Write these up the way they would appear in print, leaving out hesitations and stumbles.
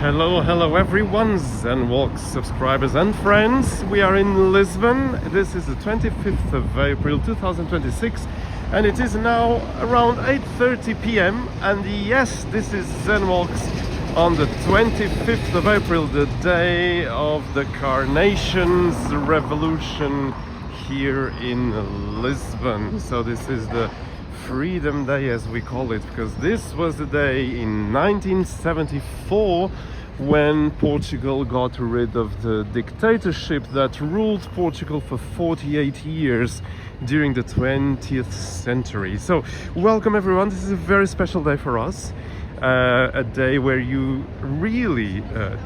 Hello everyone, Zenwalk subscribers and friends. We are in Lisbon. This is the 25th of April 2026 and it is now around 8:30 p.m. and yes, this is Zenwalks on the 25th of April, the day of the Carnations Revolution here in Lisbon. So this is the Freedom Day, as we call it, because this was the day in 1974 when Portugal got rid of the dictatorship that ruled Portugal for 48 years during the 20th century. So welcome everyone, this is a very special day for us, a day where you really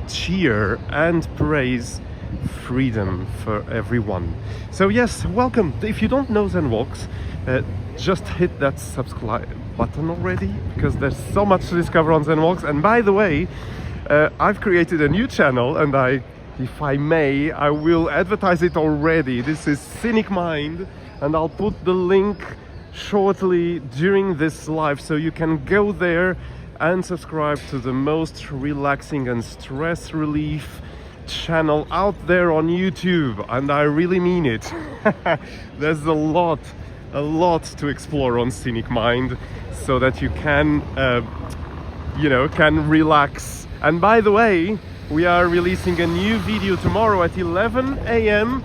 cheer and praise freedom for everyone. So yes, welcome. If you don't know Zenwalks, just hit that subscribe button already, because there's so much to discover on Zenwalks. And by the way, I've created a new channel, and if I may, I will advertise it already. This is Cynic Mind, and I'll put the link shortly during this live, so you can go there and subscribe to the most relaxing and stress relief channel out there on YouTube, and I really mean it. There's a lot to explore on Cynic Mind, so that you can can relax. And by the way, we are releasing a new video tomorrow at 11 a.m.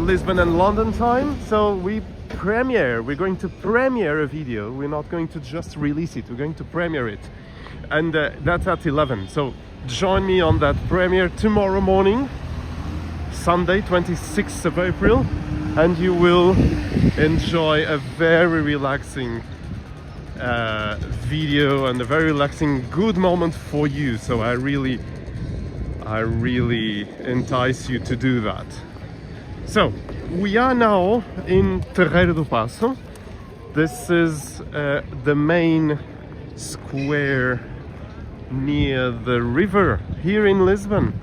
Lisbon and London time. So we're going to premiere a video. We're not going to just release it, we're going to premiere it, and that's at 11. So join me on that premiere tomorrow morning, Sunday 26th of April, and you will enjoy a very relaxing video and a very relaxing good moment for you. So I really entice you to do that. So we are now in Ter Paso. This is the main square near the river here in Lisbon.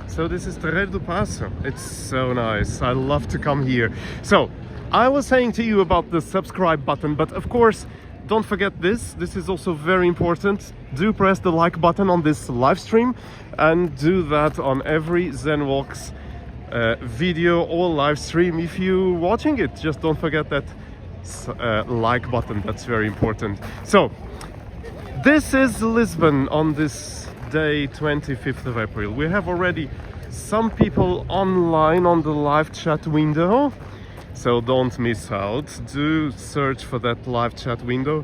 So this is Ter Paso. It's so nice. I love to come here. So I was saying to you about the subscribe button, but of course don't forget this. This is also very important. Do press the like button on this live stream, and do that on every Zenwalks video or live stream. If you're watching it, just don't forget that like button. That's very important. So this is Lisbon on this day, 25th of April. We have already some people online on the live chat window, so don't miss out. Do search for that live chat window.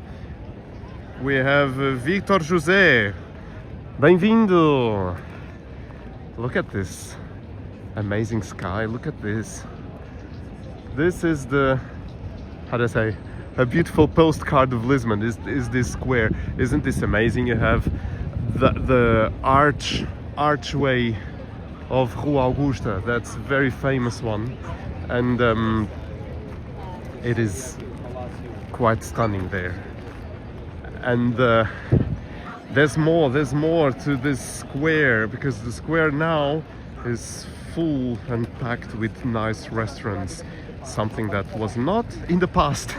We have Victor José. Bem-vindo! Look at this amazing sky. Look at this. This is the, how do I say, a beautiful postcard of Lisbon. Is this square? Isn't this amazing? You have the archway of Rua Augusta. That's a very famous one, and it is quite stunning there. And there's more to this square, because the square now is full and packed with nice restaurants, something that was not in the past.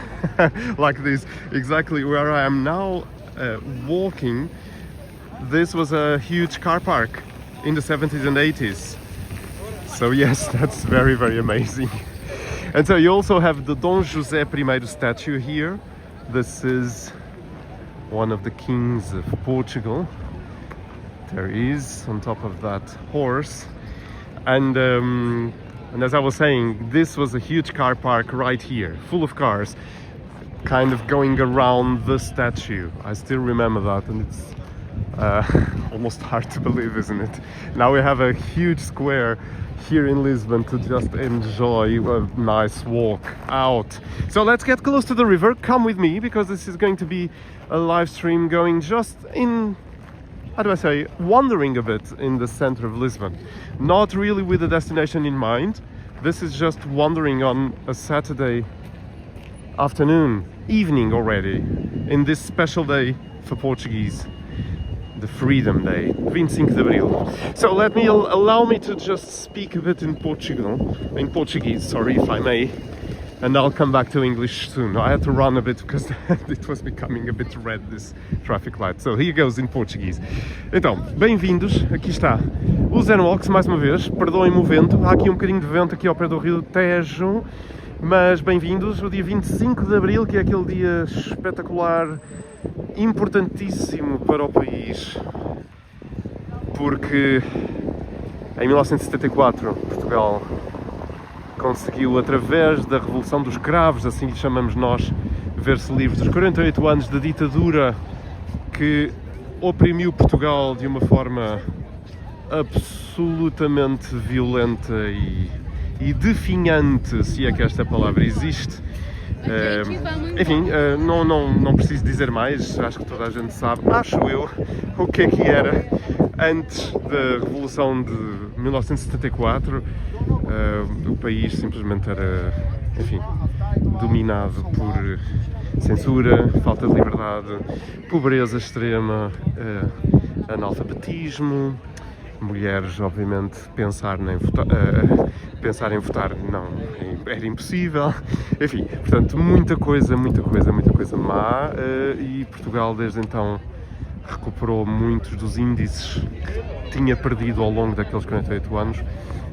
Like this, exactly where I am now walking. This was a huge car park in the 70s and 80s. So yes, that's very amazing. And so you also have the Dom José I statue here. This is one of the kings of Portugal. There he is on top of that horse. And as I was saying, this was a huge car park right here, full of cars, kind of going around the statue. I still remember that, and it's almost hard to believe, isn't it? Now we have a huge square here in Lisbon to just enjoy a nice walk out. So let's get close to the river. Come with me, because this is going to be a live stream going just in, how do I say, wandering a bit in the center of Lisbon. Not really with a destination in mind. This is just wandering on a Saturday afternoon, evening already, in this special day for Portuguese, the Freedom Day, 25 de Abril. So allow me to just speak a bit in Portuguese, sorry, if I may. and I'll come back to English soon. I had to run a bit because it was becoming a bit red, this traffic light. So here goes in Portuguese. Então, bem-vindos, aqui está o Zenwalks mais uma vez. Perdoem-me o vento, há aqui um bocadinho de vento aqui ao pé do Rio Tejo, mas bem-vindos. O dia 25 de Abril, que é aquele dia espetacular, importantíssimo para o país, porque em 1974 Portugal conseguiu, através da Revolução dos Cravos, assim lhe chamamos nós, ver-se livre dos 48 anos de ditadura que oprimiu Portugal de uma forma absolutamente violenta e definhante, se é que esta palavra existe. Enfim, não preciso dizer mais, acho que toda a gente sabe, acho eu, o que é que era antes da Revolução de 1974. O país simplesmente era, enfim, dominado por censura, falta de liberdade, pobreza extrema, analfabetismo, mulheres, obviamente, pensar em votar não, era impossível, enfim, portanto, muita coisa má, e Portugal desde então recuperou muitos dos índices que tinha perdido ao longo daqueles 48 anos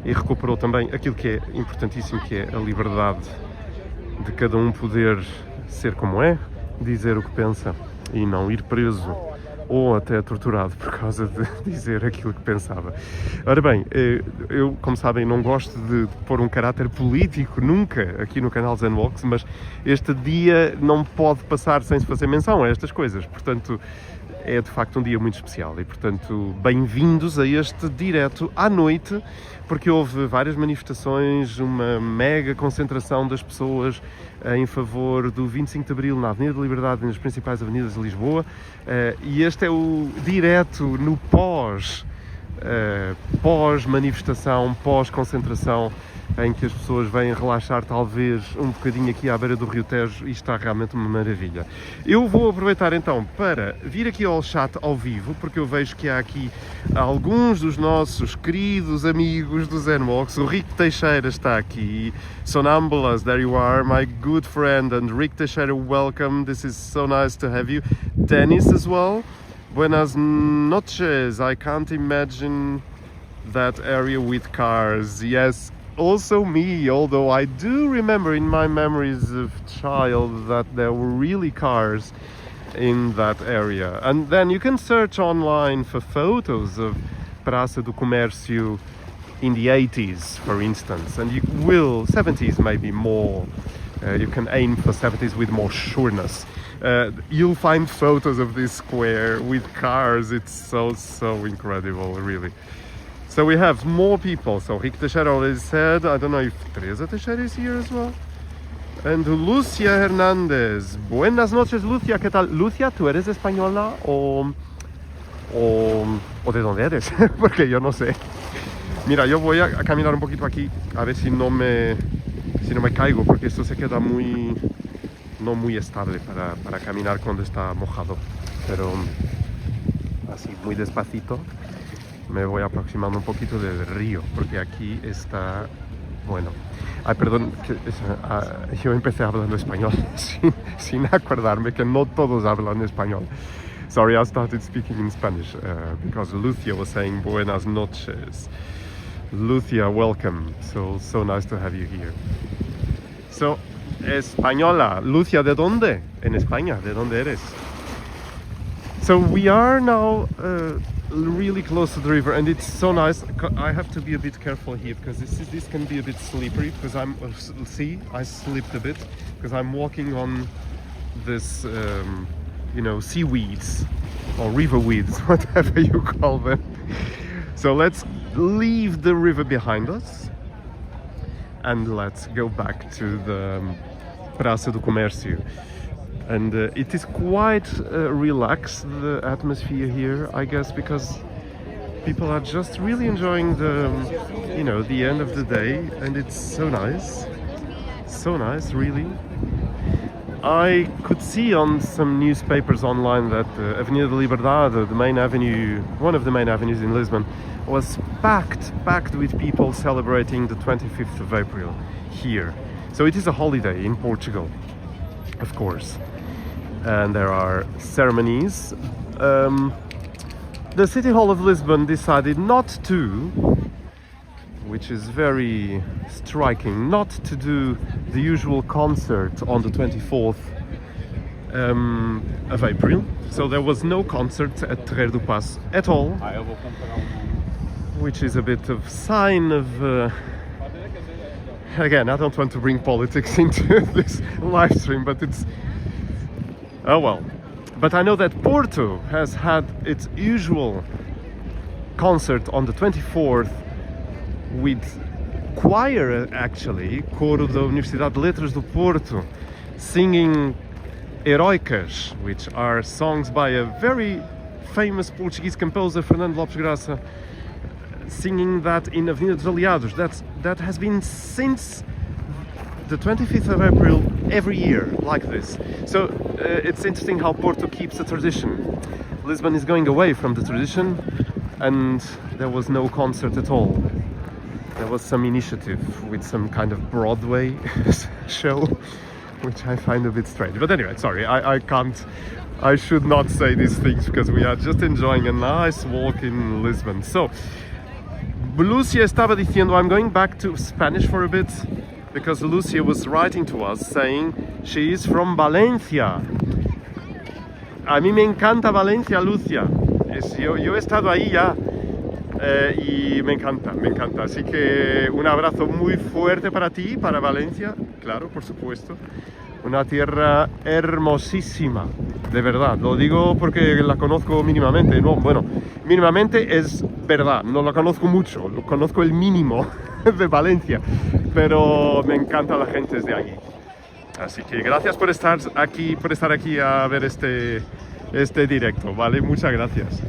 e recuperou também aquilo que é importantíssimo, que é a liberdade de cada um poder ser como é, dizer o que pensa e não ir preso ou até torturado por causa de dizer aquilo que pensava. Ora bem, eu, como sabem, não gosto de pôr um caráter político nunca aqui no canal Zenwalks, mas este dia não pode passar sem se fazer menção a estas coisas, portanto é de facto um dia muito especial e, portanto, bem-vindos a este direto à noite, porque houve várias manifestações, uma mega concentração das pessoas em favor do 25 de Abril na Avenida da Liberdade e nas principais avenidas de Lisboa, e este é o direto no pós-manifestação, pós-concentração, em que as pessoas vêm relaxar talvez um bocadinho aqui à beira do Rio Tejo, e está realmente uma maravilha. Eu vou aproveitar então para vir aqui ao chat ao vivo, porque eu vejo que há aqui alguns dos nossos queridos amigos do Zenwalks. O Rick Teixeira está aqui. Sonambulas, there you are, my good friend, and Rick Teixeira, welcome, this is so nice to have you. Dennis as well, buenas noches, I can't imagine that area with cars. Yes, also me, although I do remember in my memories of child that there were really cars in that area. And then you can search online for photos of Praça do Comércio in the 80s, for instance, and you will, 70s maybe more, you can aim for 70s with more sureness. You'll find photos of this square with cars. It's so incredible, really. So we have more people. So Rick Teixeira already said. I don't know if Teresa Teixeira is here as well. And Lucia Hernández. Buenas noches, Lucia. ¿Qué tal? Lucia, ¿tú eres española o de dónde eres? Porque yo no sé. Mira, yo voy a caminar un poquito aquí a ver si no me caigo, porque esto se queda no muy estable para caminar cuando está mojado. Pero así, muy despacito, me voy aproximando un poquito del río, porque aquí está, bueno, ay, perdón, yo empecé hablando español sin acordarme que no todos hablan español. Sorry, I started speaking in Spanish because Lucia was saying buenas noches. Lucia, welcome, so nice to have you here. So, española, Lucia, ¿de dónde? En España, ¿de dónde eres? So we are now really close to the river, and it's so nice. I have to be a bit careful here because this can be a bit slippery, because I slipped a bit because I'm walking on this seaweeds or river weeds, whatever you call them. So let's leave the river behind us and let's go back to the Praça do Comércio. And it is quite relaxed, the atmosphere here, I guess, because people are just really enjoying the end of the day, and it's so nice, really. I could see on some newspapers online that Avenida da Liberdade, the main avenue, one of the main avenues in Lisbon, was packed with people celebrating the 25th of April here. So it is a holiday in Portugal, of course, and there are ceremonies. The City Hall of Lisbon decided not to, which is very striking, not to do the usual concert on the 24th of April. So there was no concert at Ter Paso at all, which is a bit of sign of again, I don't want to bring politics into this live stream, but it's oh well. But I know that Porto has had its usual concert on the 24th with choir, actually, coro da Universidade de Letras do Porto, singing Heroicas, which are songs by a very famous Portuguese composer, Fernando Lopes Graça, singing that in Avenida dos Aliados. That has been since the 25th of April every year, like this. So it's interesting how Porto keeps a tradition. Lisbon is going away from the tradition, and there was no concert at all. There was some initiative with some kind of Broadway show, which I find a bit strange. But anyway, sorry, I should not say these things because we are just enjoying a nice walk in Lisbon. So, Lucia estaba diciendo, I'm going back to Spanish for a bit, because Lucia was writing to us saying she is from Valencia. A mí me encanta Valencia, Lucia. Yo he estado ahí ya y me encanta, me encanta. Así que un abrazo muy fuerte para ti, para Valencia, claro, por supuesto. Una tierra hermosísima, de verdad. Lo digo porque la conozco mínimamente. No, bueno, mínimamente es verdad, no la conozco mucho, lo conozco el mínimo de Valencia, pero me encanta la gente de allí. Así que gracias por estar aquí a ver este directo, ¿vale? Muchas gracias.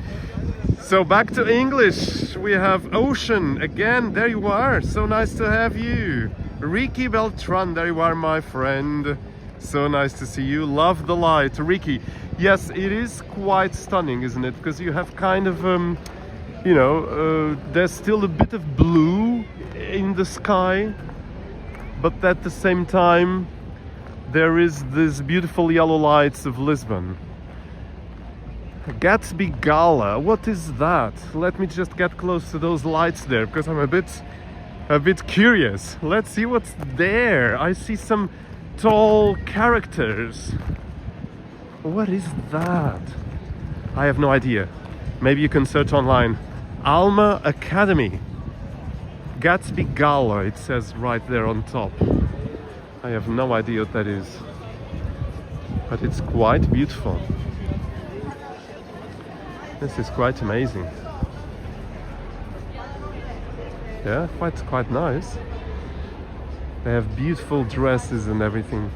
So back to English, we have Ocean again. There you are, so nice to have you. Ricky Beltran, there you are, my friend. So nice to see you. Love the light, Ricky. Yes, it is quite stunning, isn't it? Because you have kind of, you know, there's still a bit of blue in the sky, but at the same time, there is this beautiful yellow lights of Lisbon. Gatsby Gala, what is that? Let me just get close to those lights there, because I'm a bit curious. Let's see what's there. I see some tall characters. What is that? I have no idea. Maybe you can search online. Alma Academy. Gatsby Gala, it says right there on top. I have no idea what that is. But it's quite beautiful. This is quite amazing. Yeah, quite nice. They have beautiful dresses and everything.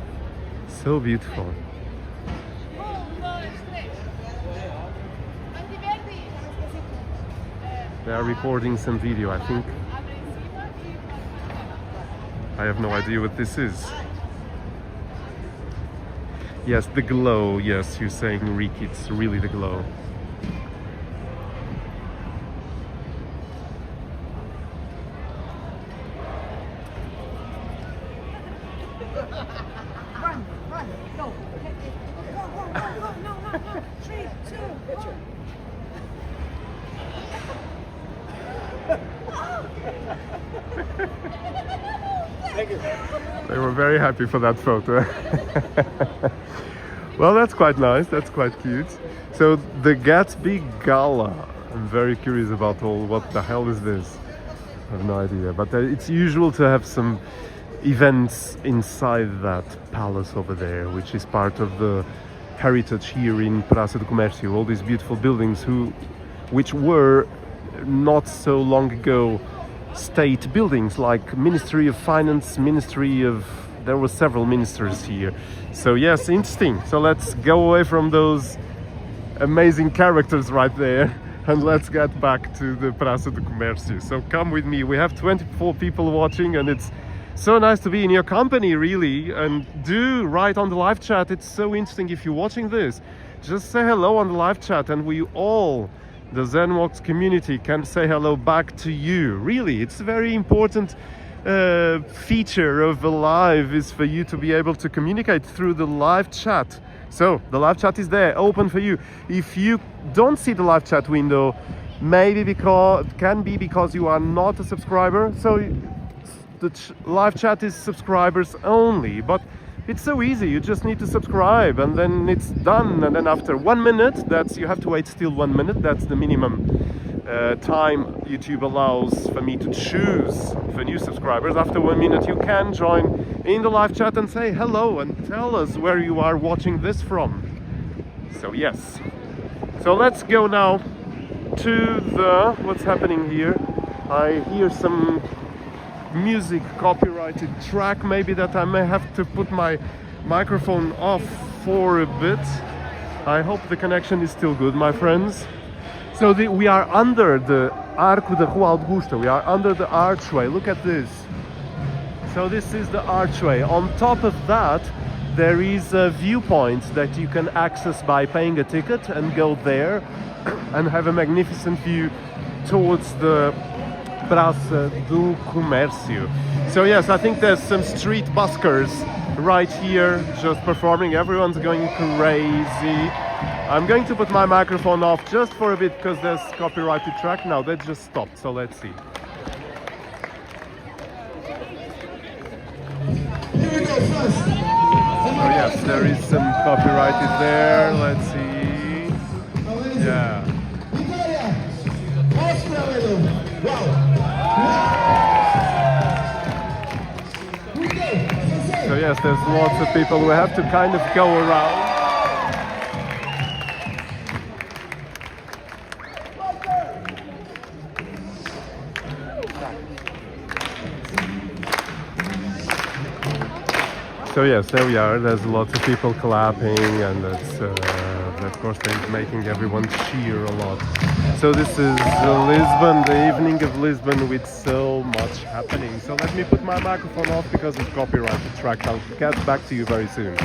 So beautiful. They are recording some video, I think. I have no idea what this is. Yes, the glow. Yes, you're saying, Ricky, it's really the glow. They were very happy for that photo. Well, that's quite nice, that's quite cute. So the Gatsby Gala, I'm very curious about what the hell is this? I have no idea, but it's usual to have some events inside that palace over there, which is part of the heritage here in Praça do Comércio. All these beautiful buildings which were not so long ago state buildings, like Ministry of Finance, there were several ministers here. So yes, interesting. So let's go away from those amazing characters right there and let's get back to the Praça do Comércio. So come with me. We have 24 people watching and it's so nice to be in your company, really. And do write on the live chat. It's so interesting if you're watching this. Just say hello on the live chat and we all, the ZenWalks community, can say hello back to you. Really, it's very important feature of a live is for you to be able to communicate through the live chat. So the live chat is there, open for you. If you don't see the live chat window, maybe because you are not a subscriber. So the live chat is subscribers only, but it's so easy. You just need to subscribe and then it's done. And then after 1 minute, you have to wait still 1 minute. That's the minimum time YouTube allows for me to choose for new subscribers. After 1 minute, you can join in the live chat and say hello and tell us where you are watching this from. So yes. So let's go now to what's happening here. I hear some music, copyrighted track, maybe that I may have to put my microphone off for a bit. I hope the connection is still good, my friends. So we are under the Arco da Rua Augusta, we are under the archway. Look at this. So this is the archway. On top of that, there is a viewpoint that you can access by paying a ticket and go there and have a magnificent view towards the Praça do Comércio. So yes, I think there's some street buskers right here just performing. Everyone's going crazy. I'm going to put my microphone off just for a bit because there's copyrighted track. Now that just stopped, so let's see. Here we go first. Oh yes, there is some copyrighted there. Let's see. Yeah. So yes, there's lots of people who have to kind of go around. So yes, there we are. There's lots of people clapping, and that's of course they're making everyone cheer a lot. So this is Lisbon, the evening of Lisbon with so much happening. So let me put my microphone off because of copyrighted track. I'll get back to you very soon.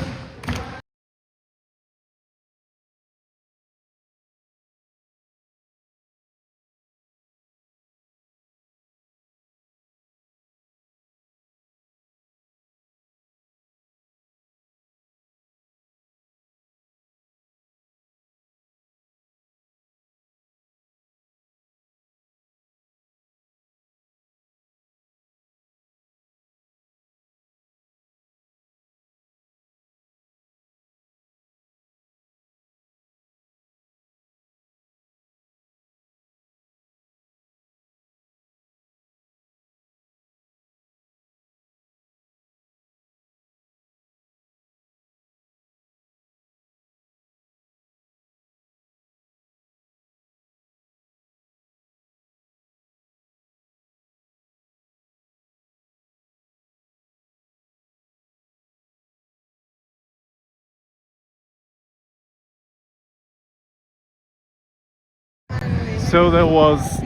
So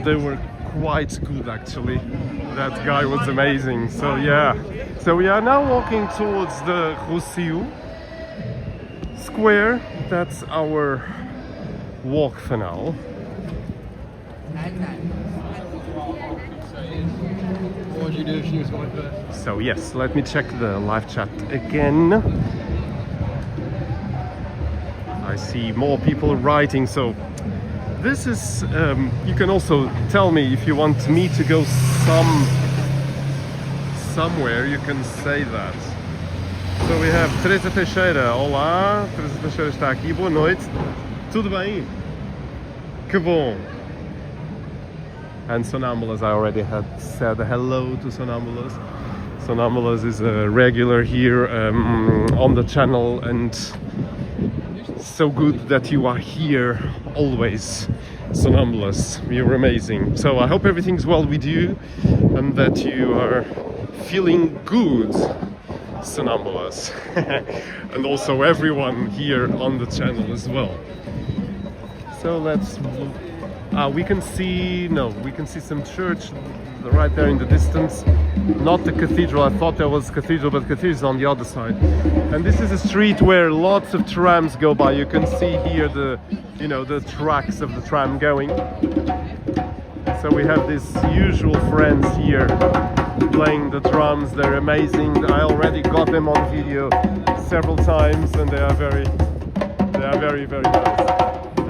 they were quite good actually. That guy was amazing. So yeah. So we are now walking towards the Rosio Square. That's our walk for now. What would you do if she was going first? So yes, let me check the live chat again. I see more people writing, so this is, you can also tell me if you want me to go somewhere, you can say that. So we have Teresa Teixeira. Olá, Teresa Teixeira está aqui. Boa noite. Tudo bem? Que bom. And Sonambulas, I already had said hello to Sonambulas. Sonambulas is a regular here on the channel, and so good that you are here always, Sonambulas. You're amazing. So I hope everything's well with you and that you are feeling good, Sonambulas. And also everyone here on the channel as well. So let's we can see some church right there in the distance. Not the cathedral. I thought there was cathedral, but the cathedral is on the other side. And this is a street where lots of trams go by. You can see here the tracks of the tram going. So we have these usual friends here playing the drums. They're amazing. I already got them on video several times, and they are very very nice.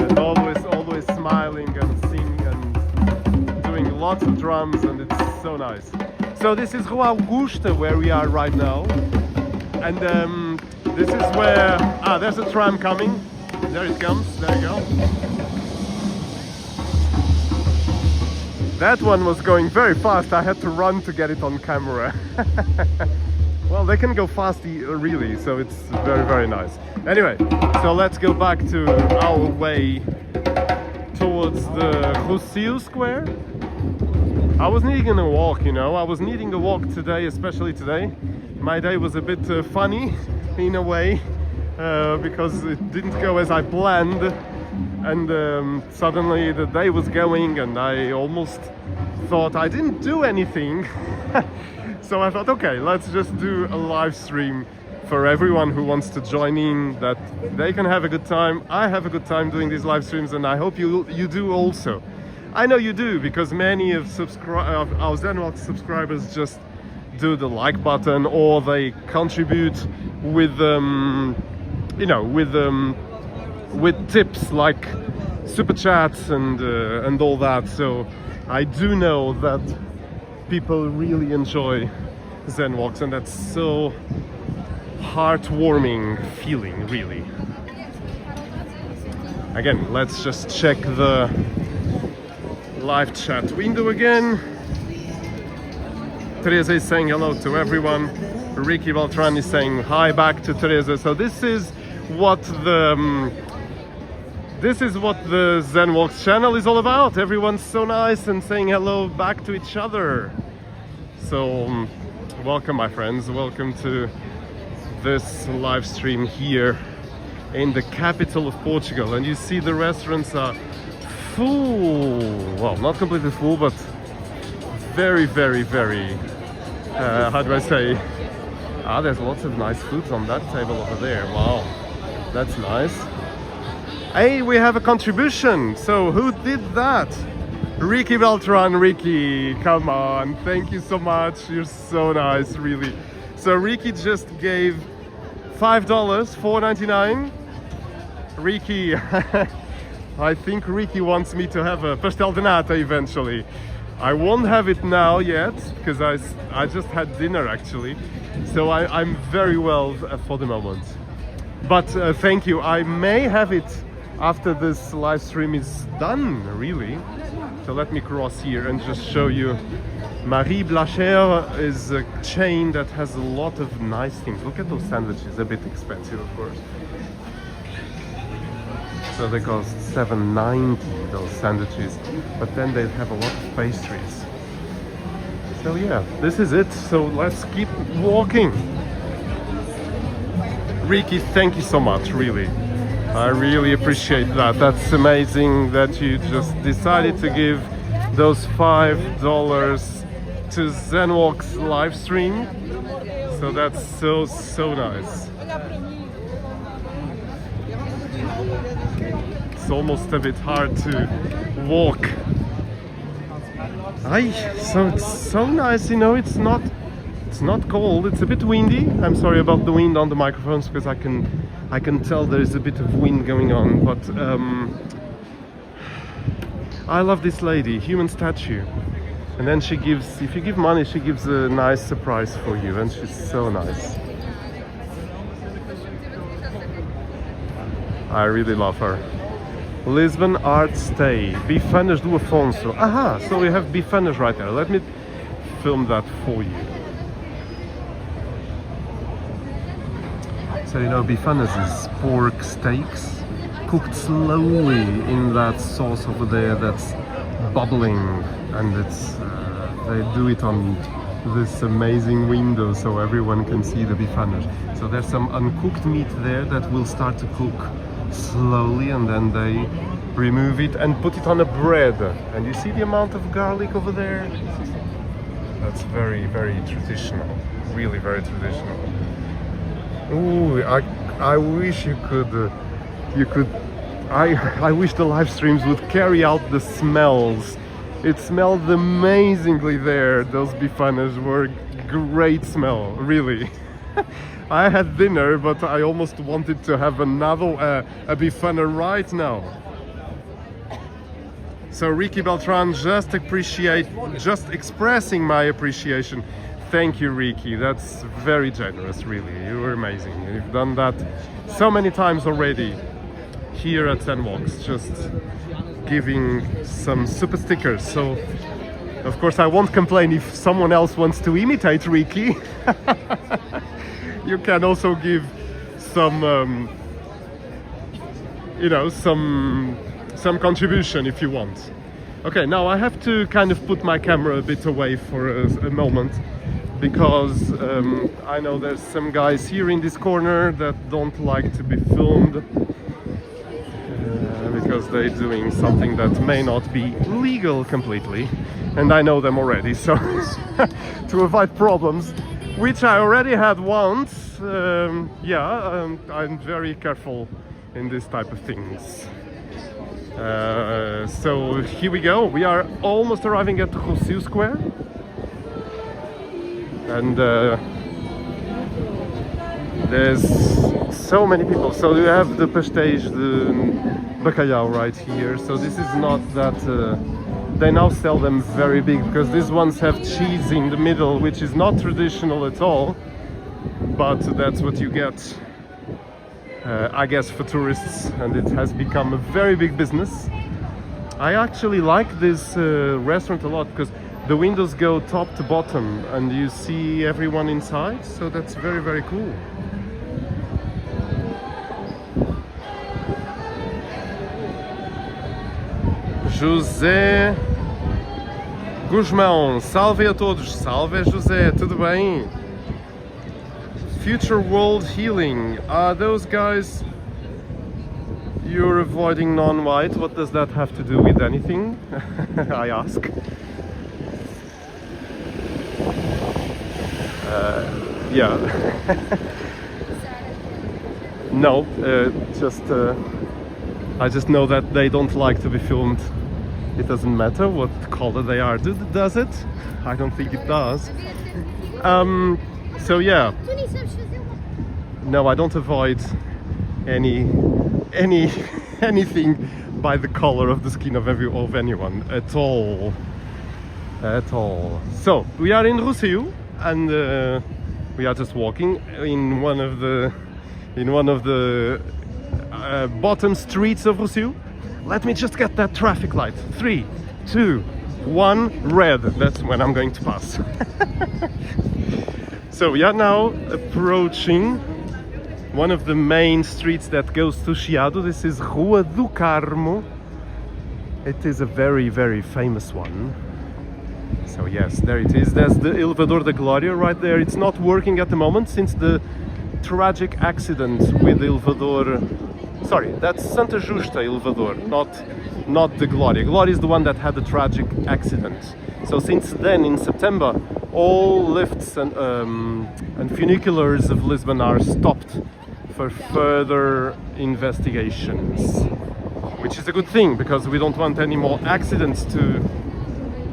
And always smiling and singing and doing lots of drums, and it's so nice. So this is Rua Augusta, where we are right now, and this is where there's a tram coming. There it comes. There you go. That one was going very fast. I had to run to get it on camera. Well, they can go fast really, so it's very nice. Anyway, so let's go back to our way towards the Rosio Square. I was needing a walk, you know. I was needing a walk today, especially today. My day was a bit funny in a way, because it didn't go as I planned, and suddenly the day was going and I almost thought I didn't do anything. So I thought, okay, let's just do a live stream for everyone who wants to join in, that they can have a good time. I have a good time doing these live streams, and I hope you do also. I know you do, because many of our Zenwalk subscribers just do the like button, or they contribute with you know, with tips like super chats and all that. So I do know that people really enjoy Zenwalks, and that's so heartwarming feeling, really. Again, let's just check the live chat window again. Teresa is saying hello to everyone. Ricky Beltran is saying hi back to Teresa. So this is what the Zenwalks channel is all about. Everyone's so nice and saying hello back to each other. So welcome, my friends. Welcome to this live stream here in the capital of Portugal. And you see the restaurants are full. Well, not completely full, but very how do I say? There's lots of nice foods on that table over there. Wow, that's nice. Hey, we have a contribution. So who did that? Ricky Beltran. Ricky, come on, thank you so much. You're so nice, really. So Ricky just gave $5, $4.99. Ricky, I think Ricky wants me to have a pastel de nata eventually. I won't have it now yet, because I just had dinner actually. So I'm very well for the moment. But thank you. I may have it after this live stream is done, really. So let me cross here and just show you. Marie Blacher is a chain that has a lot of nice things. Look at those sandwiches, a bit expensive of course. So they cost $7.90, those sandwiches, but then they have a lot of pastries. So yeah, this is it. So let's keep walking. Ricky, thank you so much, really. I really appreciate that. That's amazing that you just decided to give those $5 to Zenwalk's live stream. So that's so nice. It's almost a bit hard to walk. So it's so nice, you know. It's not cold. It's a bit windy. I'm sorry about the wind on the microphones, because I can tell there is a bit of wind going on. But I love this lady, human statue. And then she gives, if you give money, she gives a nice surprise for you, and she's so nice. I really love her. Lisbon Art Stay, Bifanas do Afonso. Aha, so we have Bifanas right there. Let me film that for you. So you know, Bifanas is pork steaks cooked slowly in that sauce over there that's bubbling, and it's they do it on this amazing window so everyone can see the Bifanas. So there's some uncooked meat there that will start to cook slowly, and then they remove it and put it on a bread. And you see the amount of garlic over there? That's very traditional, really very traditional. Ooh, I wish you could I wish the live streams would carry out the smells It smelled amazingly there. Those bifanas were great smell, really. I had dinner, but I almost wanted to have another a bifana right now. So Ricky Beltran, just expressing my appreciation. Thank you, Ricky. That's very generous, really. You were amazing. You've done that so many times already here at Zenwalks, just giving some super stickers. So, of course, I won't complain if someone else wants to imitate Ricky. You can also give some, you know, some contribution if you want. Okay, now I have to kind of put my camera a bit away for a moment, because I know there's some guys here in this corner that don't like to be filmed because they're doing something that may not be legal completely, and I know them already, so to avoid problems, which I already had once, I'm very careful in this type of things. So here we go. We are almost arriving at Rosio Square, and there's so many people. So you have the pastéis de bacalhau right here. So this is not that they now sell them very big, because these ones have cheese in the middle, which is not traditional at all, but that's what you get, I guess, for tourists, and it has become a very big business. I actually like this restaurant a lot, because the windows go top to bottom and you see everyone inside, so that's very, very cool. José Guzmão, salve a todos, salve José, tudo bem? Future World Healing, are those guys you're avoiding non-white? What does that have to do with anything? I ask. Yeah. No, I just know that they don't like to be filmed. It doesn't matter what color they are. Does it? I don't think it does. So yeah. No, I don't avoid anything by the color of the skin of anyone at all. So we are in Rosio, and we are just walking in one of the bottom streets of Rosio. Let me just get that traffic light. 3, 2, 1, red. That's when I'm going to pass. So we are now approaching one of the main streets that goes to Chiado. This is Rua do Carmo. It is a very, very famous one. So yes, there it is. There's the Elevador da Glória right there. It's not working at the moment since the tragic accident with Elevador. Sorry, that's Santa Justa Elevador, not the Glória. Glória is the one that had the tragic accident. So since then, in September, all lifts and funiculars of Lisbon are stopped for further investigations, which is a good thing, because we don't want any more accidents to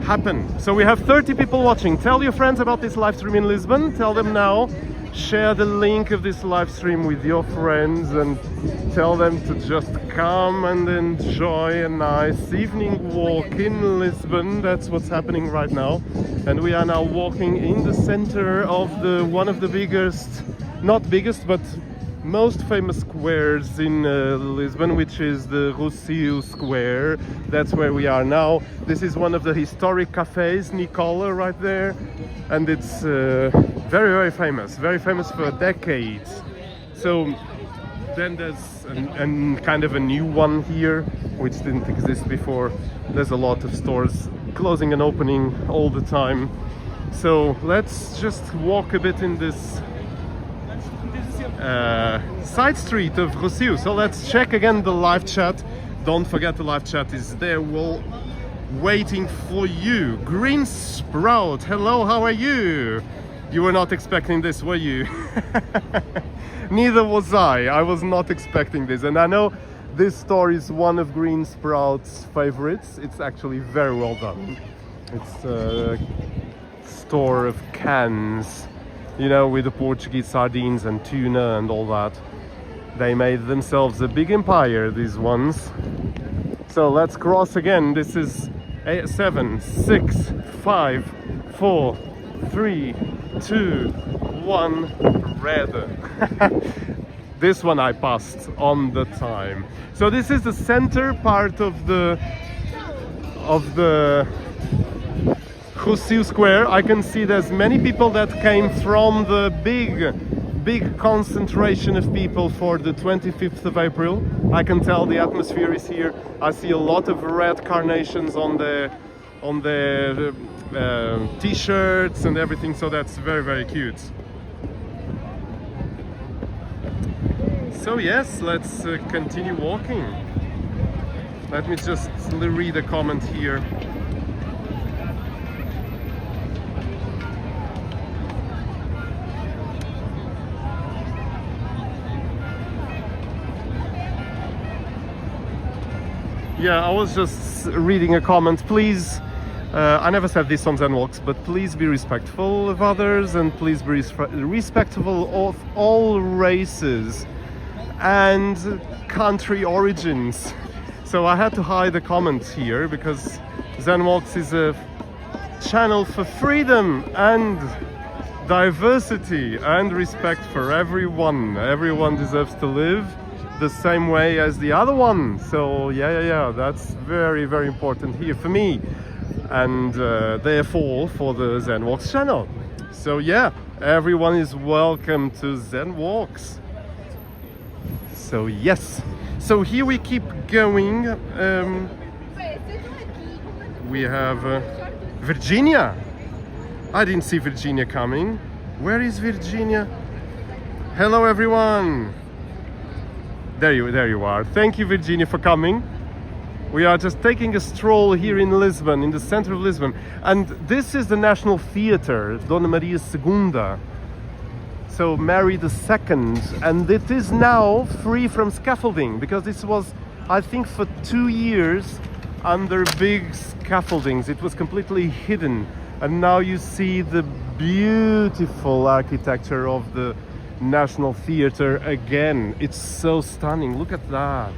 happen. So we have 30 people watching. Tell your friends about this live stream in Lisbon. Tell them now. Share the link of this live stream with your friends and tell them to just come and enjoy a nice evening walk in Lisbon. That's what's happening right now. And we are now walking in the center of one of the biggest, not biggest, but most famous squares in Lisbon, which is the Rosio Square. That's where we are now. This is one of the historic cafes, Nicola, right there, and it's very, very famous for decades. So then there's kind of a new one here, which didn't exist before. There's a lot of stores closing and opening all the time. So let's just walk a bit in this side street of Rosio. So let's check again the live chat. Don't forget, the live chat is there, waiting for you. Green Sprout, hello, how are you? You were not expecting this, were you? Neither was I was not expecting this, and I know This store is one of Green Sprout's favorites. It's actually very well done. It's a store of cans, you know, with the Portuguese sardines and tuna and all that. They made themselves a big empire, these ones. So let's cross again. This is 7, 6, 5, 4, 3, 2, 1, red. This one I passed on the time. So this is the center part of the Rosio Square. I can see there's many people that came from the big concentration of people for the 25th of April. I can tell the atmosphere is here. I see a lot of red carnations on their t-shirts and everything, so that's very, very cute. So yes, let's continue walking. Let me just read a comment here. Yeah, I was just reading a comment. Please, I never said this on Zen Walks, but please be respectful of others and please be respectful of all races and country origins. So I had to hide the comments here because Zen Walks is a channel for freedom and diversity and respect for everyone. Everyone deserves to live the same way as the other one. So yeah, that's very, very important here for me and therefore for the Zen Walks channel. So yeah, everyone is welcome to Zen Walks. So yes, so here we keep going. We have Virginia. I didn't see Virginia coming. Where is Virginia? Hello everyone. There you are. Thank you, Virginia, for coming. We are just taking a stroll here in Lisbon, in the center of Lisbon. And this is the National Theatre, Dona Maria II. So Mary II. And it is now free from scaffolding because this was, I think, for 2 years under big scaffoldings. It was completely hidden. And now you see the beautiful architecture of the National Theatre again. It's so stunning. Look at that.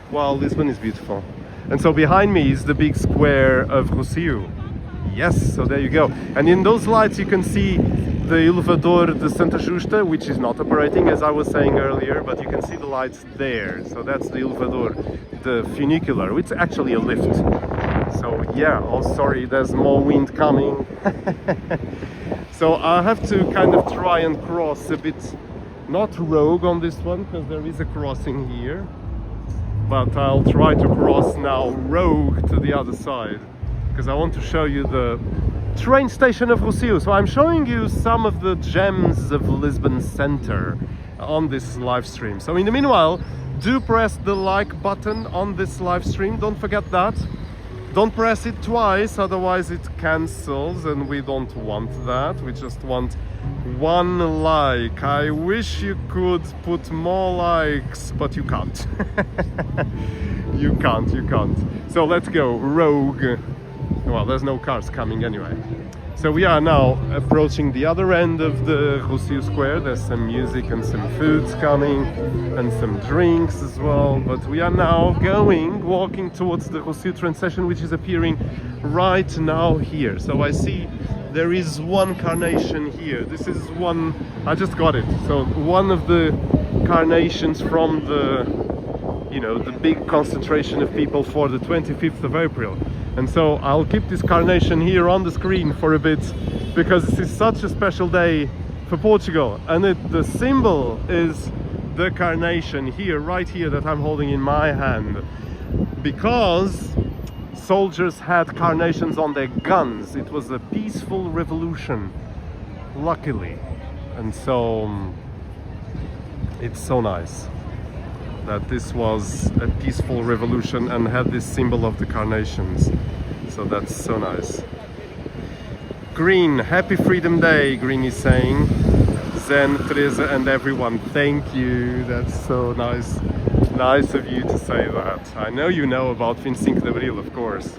Wow, Lisbon is beautiful. And so behind me is the big square of Rosio. Yes, so there you go. And in those lights you can see the Elevador de Santa Justa, which is not operating as I was saying earlier, but you can see the lights there. So that's the Elevador, the funicular. It's actually a lift. So yeah, oh sorry, there's more wind coming. So I have to kind of try and cross a bit, not rogue on this one, because there is a crossing here. But I'll try to cross now rogue to the other side, because I want to show you the train station of Rosio. So I'm showing you some of the gems of Lisbon Center on this live stream. So in the meanwhile, do press the like button on this live stream. Don't forget that. Don't press it twice, otherwise it cancels, and we don't want that. We just want one like. I wish you could put more likes, but you can't. You can't. So let's go, rogue. Well, there's no cars coming anyway. So we are now approaching the other end of the Rosio Square. There's some music and some foods coming and some drinks as well. But we are now walking towards the Rosio train station, which is appearing right now here. So I see there is one carnation here. This is one, I just got it. So one of the carnations from the, you know, the big concentration of people for the 25th of April. And so I'll keep this carnation here on the screen for a bit, because this is such a special day for Portugal. And the symbol is the carnation here, right here, that I'm holding in my hand. Because soldiers had carnations on their guns. It was a peaceful revolution, luckily. And so it's so nice that this was a peaceful revolution and had this symbol of the carnations. So that's so nice. Green, happy Freedom Day, Green is saying. Zen, Teresa and everyone, thank you. That's so nice. Nice of you to say that. I know you know about 25 de Abril, of course.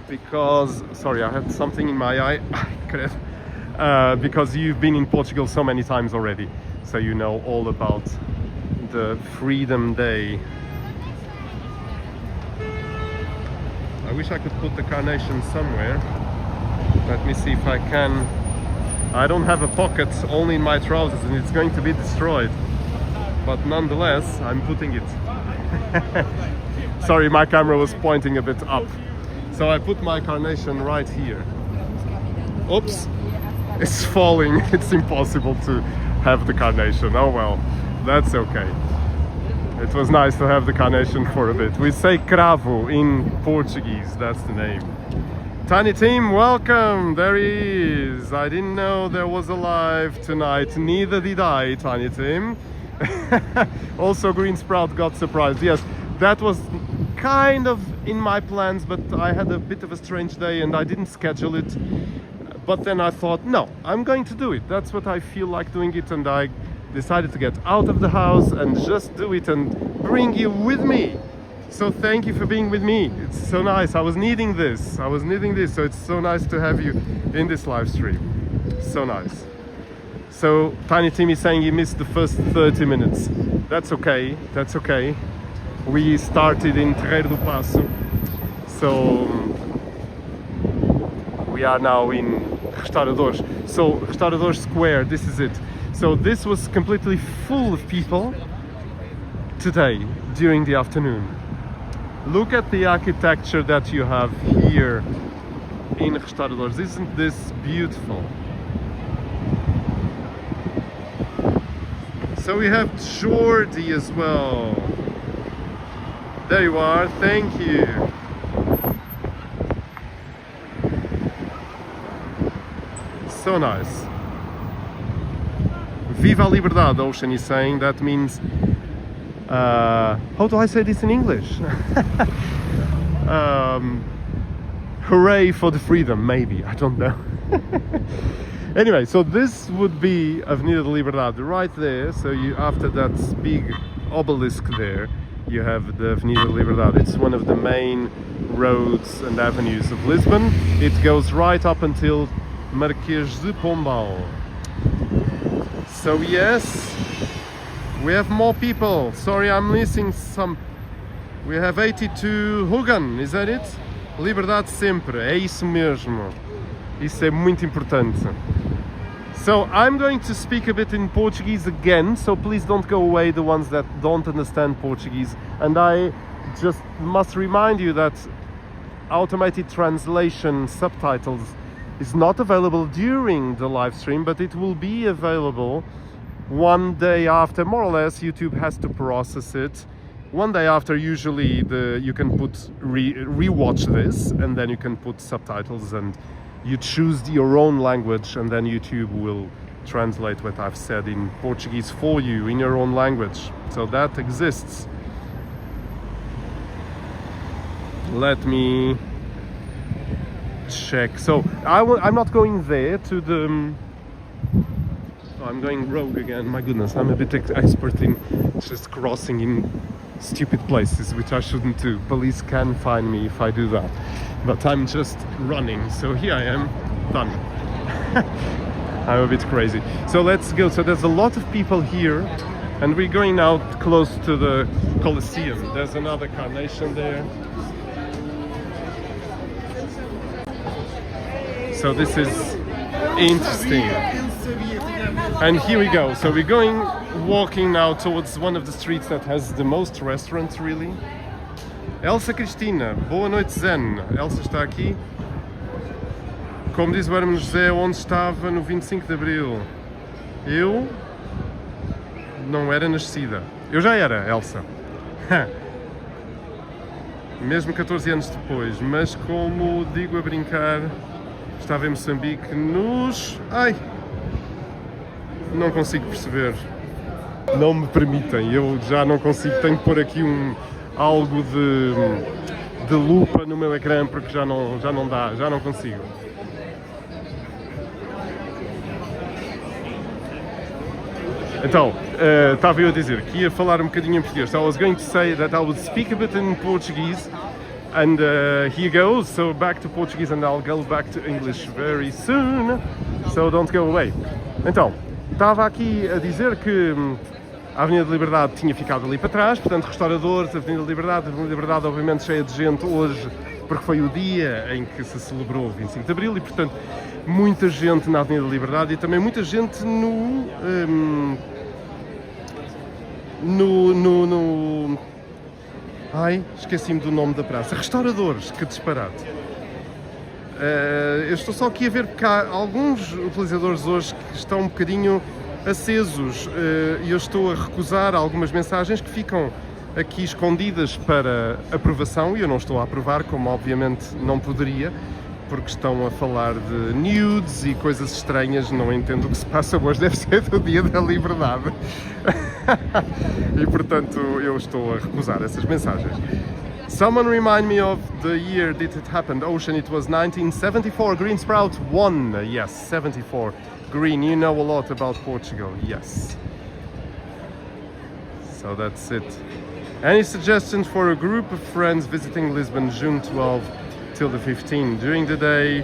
Because, sorry, I had something in my eye. Because you've been in Portugal so many times already. So you know all about the Freedom Day. I wish I could put the carnation somewhere. Let me see if I can. I don't have a pocket, only in my trousers, and it's going to be destroyed. But nonetheless, I'm putting it. Sorry, my camera was pointing a bit up. So I put my carnation right here. Oops, it's falling. It's impossible to have the carnation. Oh well, that's okay. It was nice to have the carnation for a bit. We say cravo in Portuguese, that's the name. Tiny Tim, welcome! There he is. I didn't know there was a live tonight. Neither did I, Tiny Tim. Also, Green Sprout got surprised. Yes, that was kind of in my plans, but I had a bit of a strange day and I didn't schedule it. But then I thought, no, I'm going to do it. That's what I feel like doing it, and I decided to get out of the house and just do it and bring you with me. So thank you for being with me. It's so nice. I was needing this. So it's so nice to have you in this live stream. So nice. So Tiny Tim is saying he missed the first 30 minutes. That's okay. That's okay. We started in Ter Paso. So we are now in Restauradores. So Rosio Square, this is it. So this was completely full of people today during the afternoon. Look at the architecture that you have here in Restauradores. Isn't this beautiful? So we have Jordi as well. There you are, thank you. So nice. Viva a Liberdade, Ocean is saying. That means, how do I say this in English? Hooray for the freedom, maybe, I don't know. Anyway, so this would be Avenida da Liberdade right there. So you, after that big obelisk there, you have the Avenida da Liberdade. It's one of the main roads and avenues of Lisbon. It goes right up until Marquês de Pombal. So yes, we have more people. Sorry, I'm missing some. We have 82. Hugan, is that it? Liberdade sempre, é isso mesmo. Isso é muito importante. So I'm going to speak a bit in Portuguese again, so please don't go away, the ones that don't understand Portuguese. And I just must remind you that automated translation subtitles is not available during the live stream, but it will be available one day after. More or less, YouTube has to process it. One day after, usually you can put rewatch this, and then you can put subtitles, and you choose your own language, and then YouTube will translate what I've said in Portuguese for you in your own language. So that exists. Let me check. So I'm not going there to the. Oh, I'm going rogue again. My goodness, I'm a bit expert in just crossing in stupid places, which I shouldn't do. Police can find me if I do that. But I'm just running. So here I am, done. I'm a bit crazy. So let's go. So there's a lot of people here, and we're going now close to the Coliseum. There's another carnation there. So this is interesting. And here we go. So we're walking now towards one of the streets that has the most restaurants, really. Elsa Cristina, boa noite Zen. Elsa está aqui. Como diz o Hermano José, onde estava no 25 de Abril? Eu não era nascida. Eu já era, Elsa. Mesmo 14 anos depois. Mas como digo a brincar, estava em Moçambique nos... Ai! Não consigo perceber. Não me permitem. Eu já não consigo. Tenho que pôr aqui algo de lupa no meu ecrã, porque já não dá. Já não consigo. Então, estava eu a dizer que ia falar um bocadinho em português. So I was going to say that I would speak a bit in Portuguese, and here goes. So back to Portuguese, and I'll go back to English very soon. So don't go away. Então, estava aqui a dizer que a Avenida da Liberdade tinha ficado ali para trás, portanto, restauradores, Avenida da Liberdade obviamente cheia de gente hoje, porque foi o dia em que se celebrou o 25 de Abril e, portanto, muita gente na Avenida da Liberdade e também muita gente Ai, esqueci-me do nome da praça. Restauradores, que disparate. Eu estou só aqui a ver porque há alguns utilizadores hoje que estão um bocadinho acesos e eu estou a recusar algumas mensagens que ficam aqui escondidas para aprovação e eu não estou a aprovar, como obviamente não poderia, porque estão a falar de nudes e coisas estranhas, não entendo o que se passa hoje, deve ser do Dia da Liberdade. E portanto eu estou a recusar essas mensagens. Someone remind me of the year that it happened. Ocean, it was 1974. Green Sprout won. Yes, 74. Green, you know a lot about Portugal. Yes. So that's it. Any suggestions for a group of friends visiting Lisbon June 12 till the 15th during the day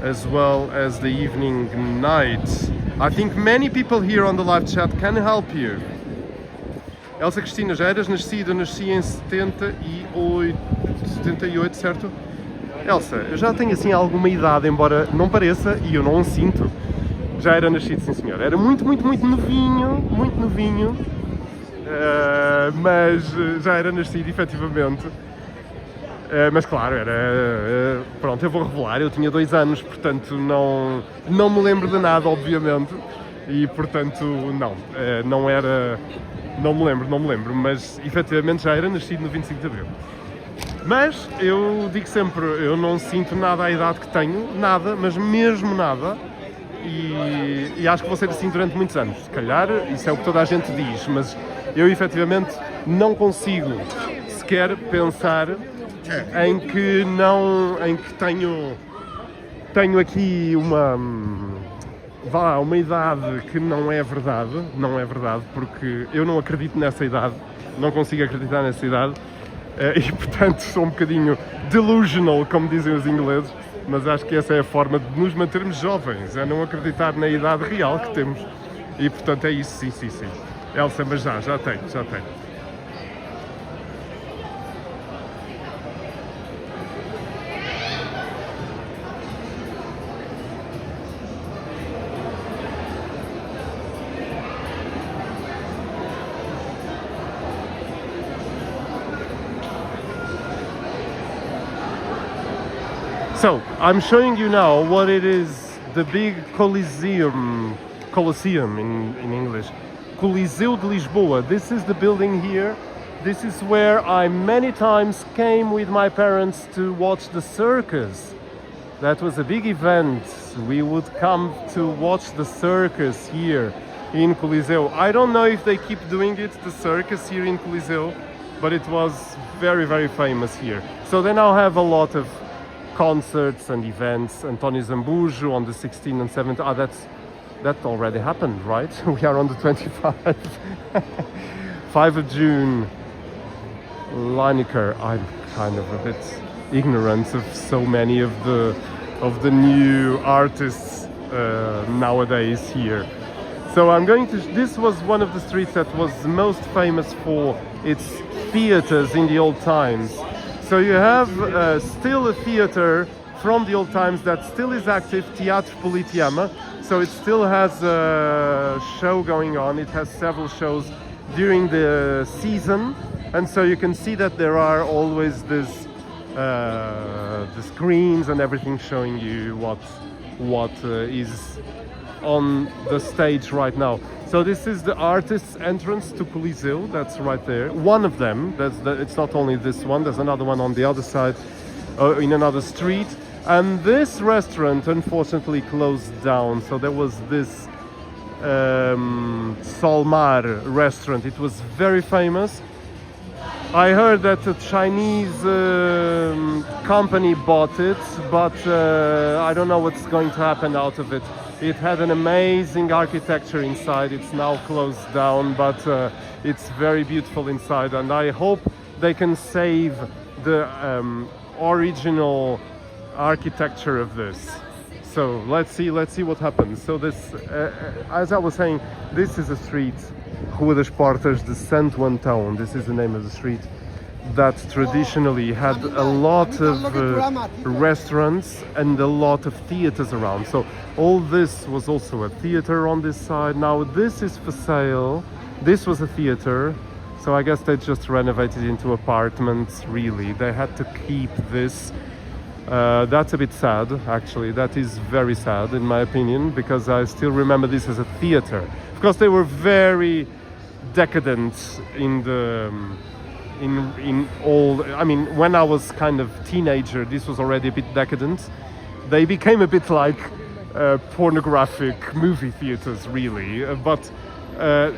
as well as the evening night? I think many people here on the live chat can help you. Elsa Cristina, já eras nascida? Nasci em 78, certo? Elsa, eu já tenho assim alguma idade, embora não pareça, e eu não o sinto. Já era nascido, sim senhor. Era muito novinho, mas já era nascido, efetivamente. Mas claro, pronto, eu vou revelar, eu tinha 2 anos, portanto não me lembro de nada, obviamente. E portanto, não era... Não me lembro, mas efetivamente já era nascido no 25 de Abril. Mas eu digo sempre, eu não sinto nada à idade que tenho, nada, mas mesmo nada. E acho que vou ser assim durante muitos anos. Se calhar, isso é o que toda a gente diz, mas eu efetivamente não consigo sequer pensar em que tenho aqui uma idade que não é verdade, porque eu não acredito nessa idade, não consigo acreditar nessa idade, e portanto sou um bocadinho delusional, como dizem os ingleses, mas acho que essa é a forma de nos mantermos jovens, é não acreditar na idade real que temos, e portanto é isso, sim. Elsa, mas já tenho. So, I'm showing you now what it is, the big Coliseum in English. Coliseu de Lisboa. This is the building here. This is where I many times came with my parents to watch the circus. That was a big event. We would come to watch the circus here in Coliseu. I don't know if they keep doing it, the circus here in Coliseu, but it was very, very famous here. So they now have a lot of concerts and events. António Zambujo on the 16th and 17th. That already happened, right? We are on the 25th. 5 of June. Lineker. I'm kind of a bit ignorant of so many of the new artists nowadays here. So I'm going to. This was one of the streets that was most famous for its theaters in the old times. So you have still a theater from the old times that still is active, Teatro Politeama. So it still has a show going on. It has several shows during the season, and so you can see that there are always the screens and everything showing you what is on the stage right now. So this is the artist's entrance to Coliseum. That's right there. One of them. It's not only this one. There's another one on the other side, in another street. And this restaurant unfortunately closed down. So there was this Solmar restaurant. It was very famous. I heard that a Chinese company bought it, but I don't know what's going to happen out of it. It had an amazing architecture inside. It's now closed down, but it's very beautiful inside, and I hope they can save the original architecture of this. So let's see what happens. So this, as I was saying, this is a street, Rua das Portas de Santo Antão. This is the name of the street that traditionally had a lot of restaurants and a lot of theaters around. So all this was also a theater on this side. Now this is for sale. This was a theater, so I guess they just renovated into apartments. Really, they had to keep this. That's a bit sad, actually. That is very sad in my opinion, because I still remember this as a theater. Of course, they were very decadent in the in all. I mean, when I was kind of teenager, this was already a bit decadent. They became a bit like pornographic movie theaters, really. But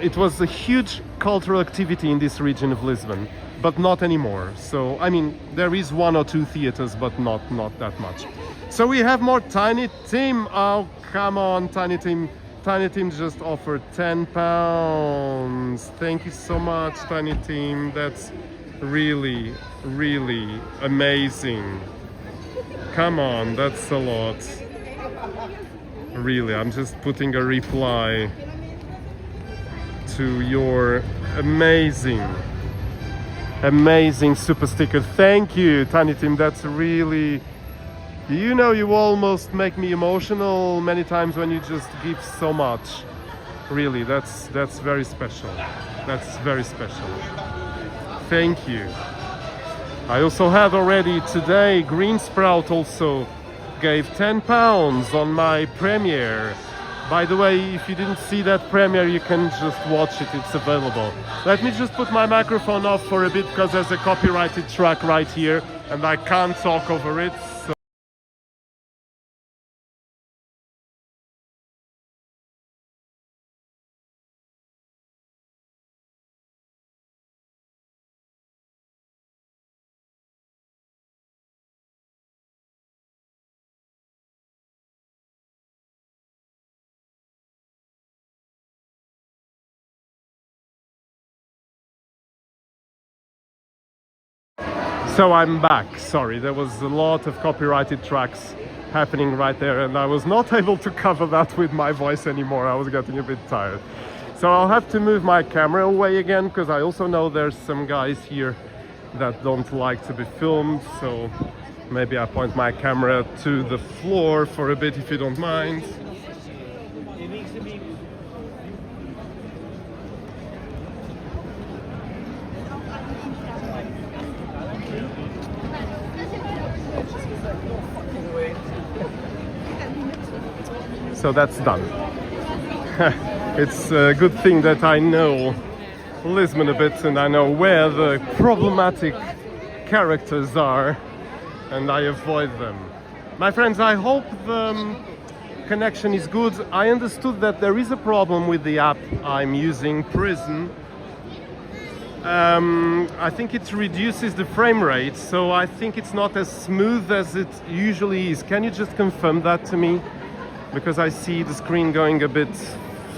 it was a huge cultural activity in this region of Lisbon, but not anymore. So I mean, there is one or two theaters, but not that much. So we have more Tiny Tim. Oh, come on, Tiny Tim. Tiny Tim just offered £10. Thank you so much, Tiny Tim. That's really, really amazing. Come on, that's a lot. Really, I'm just putting a reply to your amazing super sticker. Thank you, Tiny Tim. That's really, you know, you almost make me emotional many times when you just give so much. Really, that's very special. That's very special. Thank you. I also had already today, Green Sprout also gave £10 on my premiere. By the way, if you didn't see that premiere, you can just watch it, it's available. Let me just put my microphone off for a bit, because there's a copyrighted track right here and I can't talk over it. So I'm back. Sorry, there was a lot of copyrighted tracks happening right there, and I was not able to cover that with my voice anymore. I was getting a bit tired. So I'll have to move my camera away again, because I also know there's some guys here that don't like to be filmed. So maybe I point my camera to the floor for a bit, if you don't mind. So that's done. It's a good thing that I know Lisbon a bit, and I know where the problematic characters are, and I avoid them. My friends, I hope the connection is good. I understood that there is a problem with the app I'm using, Prism. I think it reduces the frame rate, so I think it's not as smooth as it usually is. Can you just confirm that to me? Because I see the screen going a bit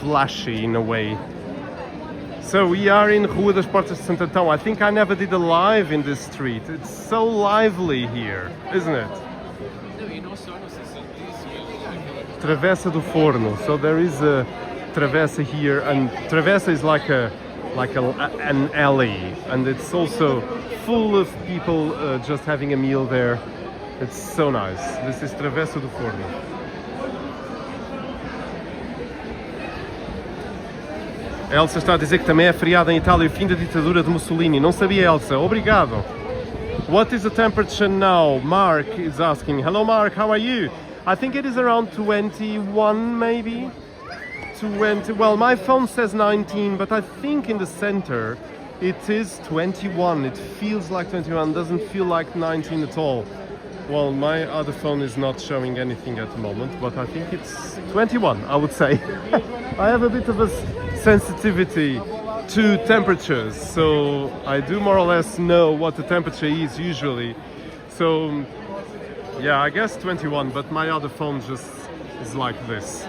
flashy in a way. So we are in Rua das Portas de Santo Antão. I think I never did a live in this street. It's so lively here, isn't it? Travessa do Forno. So there is a travessa here, and travessa is like an alley, and it's also full of people just having a meal there. It's so nice. This is Travessa do Forno. Elsa está a dizer que também é feriado em Itália, o fim da ditadura de Mussolini. Não sabia, Elsa. Obrigado. What is the temperature now? Mark is asking. Hello, Mark. How are you? I think it is around 21, maybe. 20. Well, my phone says 19, but I think in the center it is 21. It feels like 21. Doesn't feel like 19 at all. Well, my other phone is not showing anything at the moment, but I think it's 21, I would say. I have a bit of a sensitivity to temperatures, so I do more or less know what the temperature is usually. So yeah, I guess 21, but my other phone just is like this.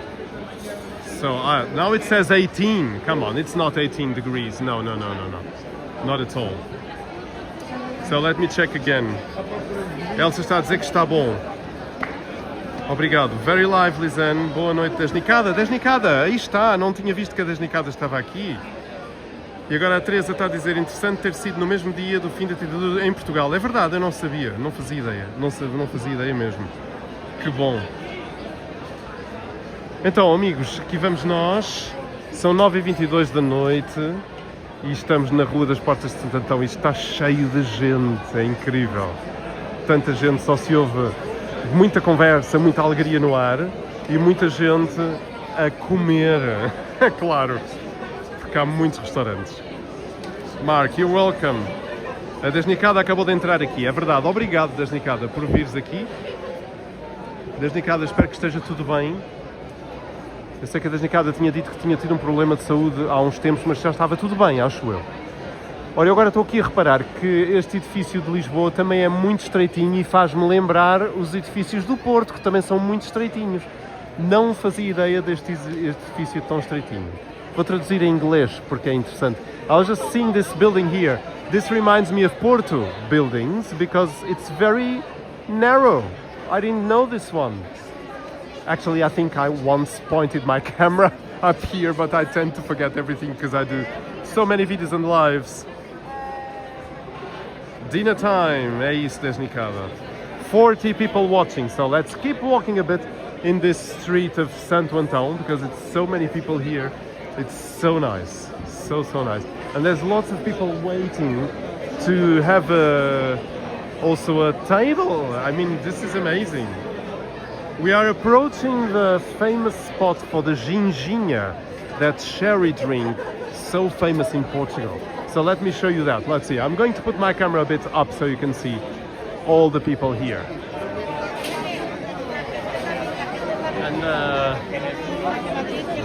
So now it says 18. Come on, it's not 18 degrees. No. Not at all. So let me check again. Elsa está a dizer que está bom. Obrigado. Very live, Lisanne. Boa noite, Desnicada. Desnicada, aí está. Não tinha visto que a Desnicada estava aqui. E agora a Teresa está a dizer, interessante ter sido no mesmo dia do fim da ditadura em Portugal. É verdade, eu não sabia. Não fazia ideia. Não fazia ideia mesmo. Que bom. Então, amigos, aqui vamos nós. São 9h22 da noite. E estamos na Rua das Portas de Santo Antão. Isto está cheio de gente. É incrível. Tanta gente, só se ouve muita conversa, muita alegria no ar e muita gente a comer, claro, porque há muitos restaurantes. Mark, you're welcome. A Desnicada acabou de entrar aqui, é verdade. Obrigado, Desnicada, por vires aqui. Desnicada, espero que esteja tudo bem. Eu sei que a Desnicada tinha dito que tinha tido um problema de saúde há uns tempos, mas já estava tudo bem, acho eu. Olha, eu agora estou aqui a reparar que este edifício de Lisboa também é muito estreitinho e faz-me lembrar os edifícios do Porto, que também são muito estreitinhos. Não fazia ideia deste edifício tão estreitinho. Vou traduzir em inglês porque é interessante. I was just seeing this building here. This reminds me of Porto buildings because it's very narrow. I didn't know this one. Actually, I think I once pointed my camera up here, but I tend to forget everything because I do so many videos and lives. Dinner time, é isso, Desnicada. 40 people watching, so let's keep walking a bit in this street of Santo Antão because it's so many people here. It's so nice, so nice. And there's lots of people waiting to have also a table. I mean, this is amazing. We are approaching the famous spot for the ginjinha, that sherry drink, so famous in Portugal. So let me show you that. Let's see. I'm going to put my camera a bit up so you can see all the people here. And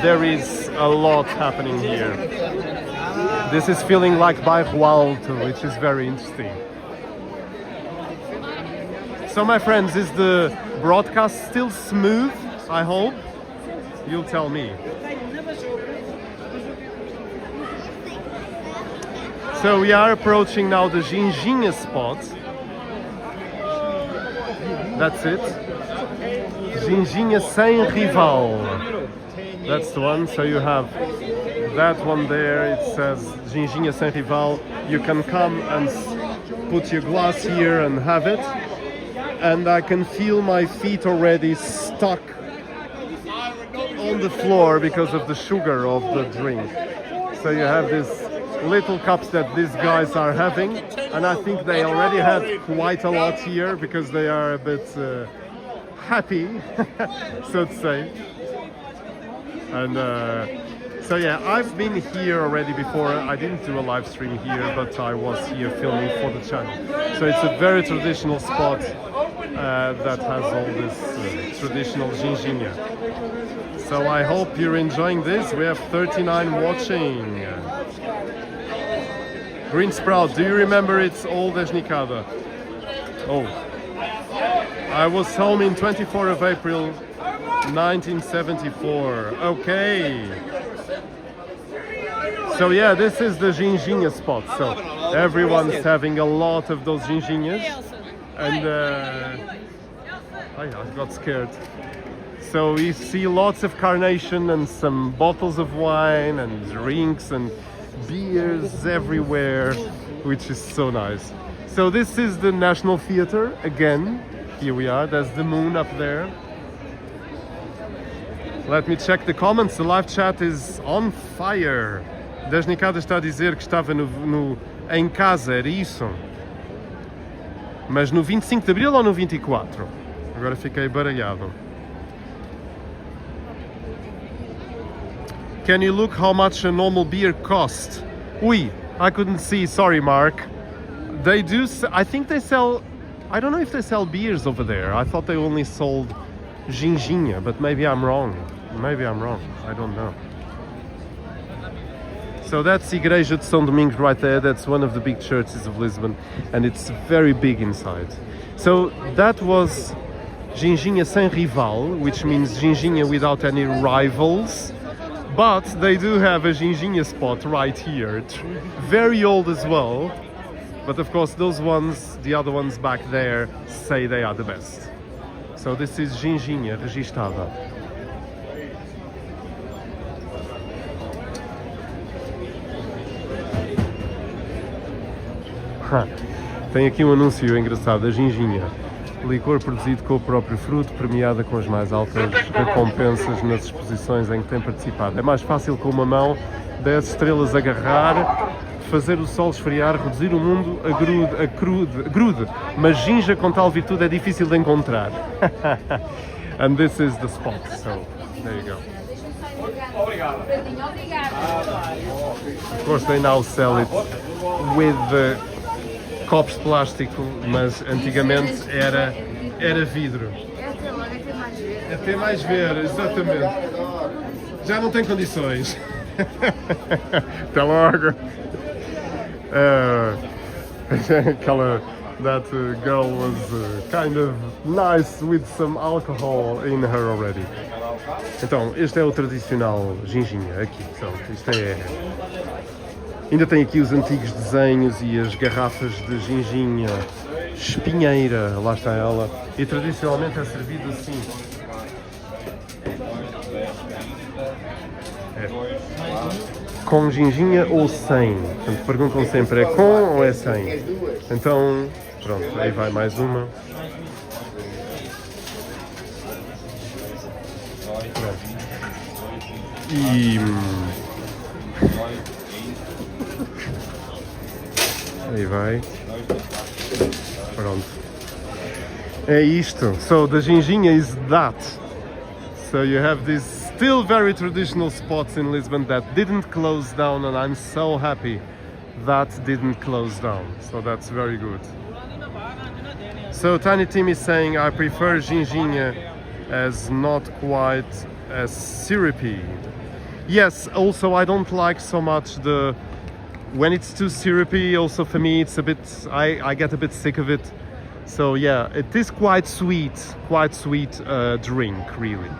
there is a lot happening here. This is feeling like Bairro Alto, which is very interesting. So my friends, is the broadcast still smooth? I hope. You'll tell me. So we are approaching now the ginjinha spot. That's it. Ginjinha sem rival. That's the one. So you have that one there. It says ginjinha sem rival. You can come and put your glass here and have it. And I can feel my feet already stuck on the floor because of the sugar of the drink. So you have this little cups that these guys are having, and I think they already had quite a lot here because they are a bit happy, so to say. And so yeah, I've been here already before. I didn't do a live stream here, but I was here filming for the channel. So it's a very traditional spot that has all this traditional ginjinha. So I hope you're enjoying this. We have 39 watching. Green Sprout, do you remember it's old Desnicada? Oh. I was home in 24 of April 1974. Okay. So yeah, this is the ginjinha spot. So everyone's having a lot of those ginjinhas. And I got scared. So you see lots of carnation and some bottles of wine and drinks and beers everywhere, which is so nice. So this is the National Theatre again. Here we are. There's the moon up there. Let me check the comments. The live chat is on fire. Desnicada está a dizer que estava em casa, era isso? Mas no 25 de Abril ou no 24? Agora fiquei baralhado. Can you look how much a normal beer costs? Ui, I couldn't see, sorry Mark. They do, I think they sell, I don't know if they sell beers over there. I thought they only sold ginjinha, but maybe I'm wrong. Maybe I'm wrong, I don't know. So that's Igreja de São Domingos right there. That's one of the big churches of Lisbon, and it's very big inside. So that was ginjinha sem rival, which means ginjinha without any rivals. But they do have a ginjinha spot right here, very old as well. But of course, those ones, the other ones back there, say they are the best. So this is ginjinha registada. Tem aqui um anúncio engraçado da ginjinha. Licor produzido com o próprio fruto, premiada com as mais altas recompensas nas exposições em que tem participado. É mais fácil com uma mão, 10 estrelas agarrar, fazer o sol esfriar, reduzir o mundo a grude. Mas ginja com tal virtude é difícil de encontrar. And this is the spot, so there you go. Of course they now sell it with copos de plástico, mas antigamente era vidro. Até mais ver, exatamente. Já não tem condições. Até logo. That girl was kind of nice with some alcohol in her already. Então, este é o tradicional ginjinha aqui. Então, isto é... Ainda tem aqui os antigos desenhos e as garrafas de ginjinha espinheira, lá está ela, e tradicionalmente é servido assim. Com ginjinha ou sem? Portanto, perguntam sempre, é com ou é sem? Então, pronto, aí vai mais uma. E... aí vai. Pronto. É isto. So the ginjinha is that. So you have these still very traditional spots in Lisbon that didn't close down, and I'm so happy that didn't close down. So that's very good. So Tiny Tim is saying I prefer ginjinha as not quite as syrupy. Yes, also I don't like so much when it's too syrupy. Also for me it's a bit, I get a bit sick of it. So yeah, it is quite sweet drink really.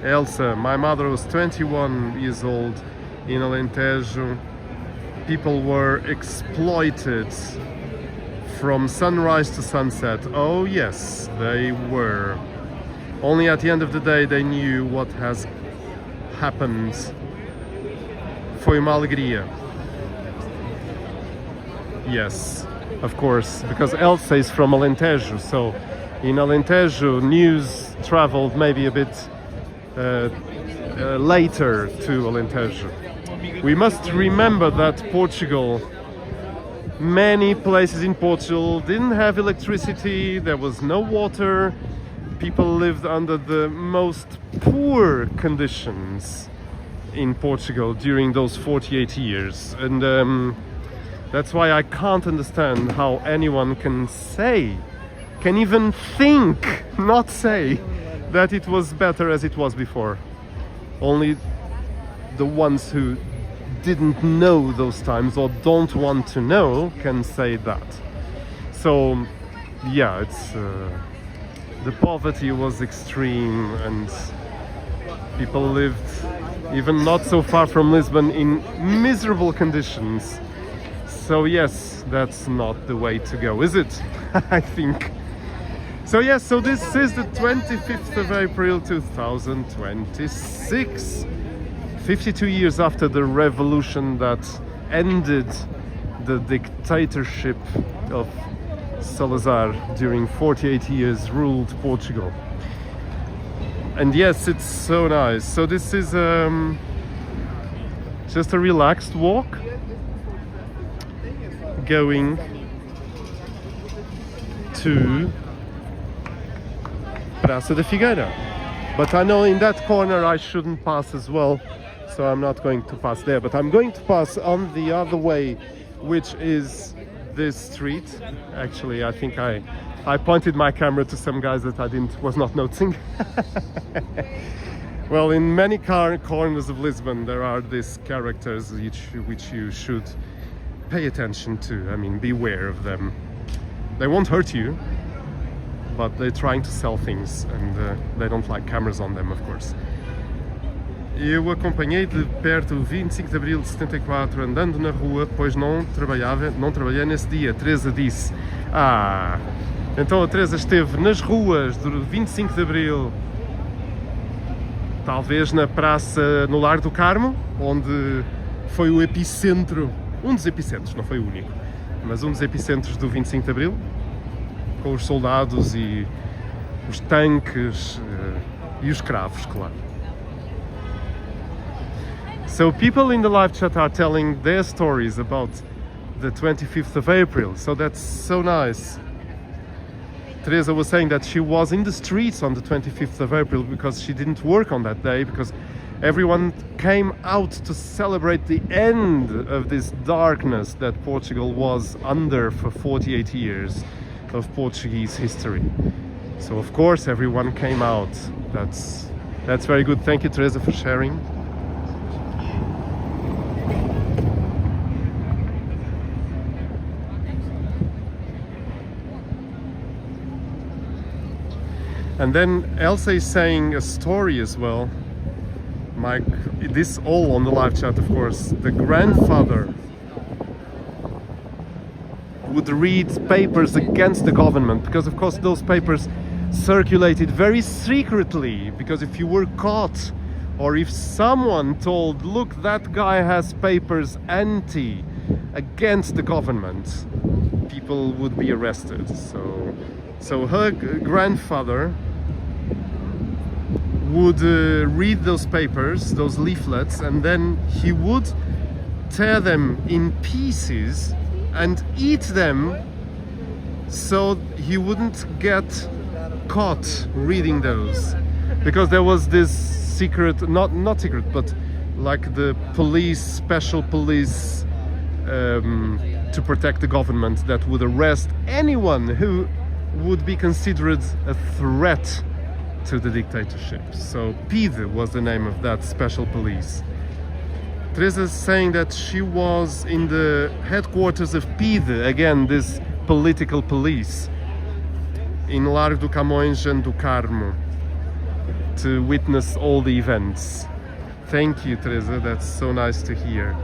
Elsa, my mother was 21 years old in Alentejo. People were exploited from sunrise to sunset. Oh yes, they were. Only at the end of the day they knew what has happened. Foi uma alegria. Yes, of course, because Elsa is from Alentejo, so in Alentejo news traveled maybe a bit later to Alentejo. We must remember that Portugal, many places in Portugal didn't have electricity, there was no water, people lived under the most poor conditions in Portugal during those 48 years, and that's why I can't understand how anyone can even think, not say, that it was better as it was before. Only the ones who didn't know those times or don't want to know can say that. So yeah, it's the poverty was extreme and people lived even not so far from Lisbon in miserable conditions. So yes, that's not the way to go, is it? I think. So yes, so this is the 25th of April 2026. 52 years after the revolution that ended the dictatorship of Salazar during 48 years ruled Portugal. And yes, it's so nice. So this is just a relaxed walk going to Praça da Figueira. But I know in that corner I shouldn't pass as well, so I'm not going to pass there, but I'm going to pass on the other way, which is this street. Actually, I think I pointed my camera to some guys that I was not noticing. Well, in many corners of Lisbon there are these characters which you should pay attention to. I mean, beware of them. They won't hurt you, but they're trying to sell things and they don't like cameras on them, of course. Eu acompanhei de perto o 25 de Abril de 74 andando na rua, pois não trabalhei nesse dia. Teresa disse. Então a Teresa esteve nas ruas do 25 de Abril, talvez na praça, no Largo do Carmo, onde foi o epicentro, um dos epicentros, não foi o único, mas um dos epicentros do 25 de Abril, com os soldados e os tanques e os cravos, claro. So people in the live chat are telling their stories about the 25th of April, so that's so nice. Teresa was saying that she was in the streets on the 25th of April because she didn't work on that day, because everyone came out to celebrate the end of this darkness that Portugal was under for 48 years of Portuguese history. So of course everyone came out. That's very good. Thank you, Teresa, for sharing. And then Elsa is saying a story as well. This all on the live chat, of course. The grandfather would read papers against the government, because of course those papers circulated very secretly, because if you were caught or if someone told, look, that guy has papers against the government, people would be arrested. So her grandfather would read those papers, those leaflets, and then he would tear them in pieces and eat them, so he wouldn't get caught reading those, because there was this secret, not secret, but like the police, special police to protect the government, that would arrest anyone who would be considered a threat to the dictatorship. So PIDE was the name of that special police. Teresa is saying that she was in the headquarters of PIDE, again this political police, in Largo do Camões and do Carmo, to witness all the events. Thank you, Teresa, that's so nice to hear.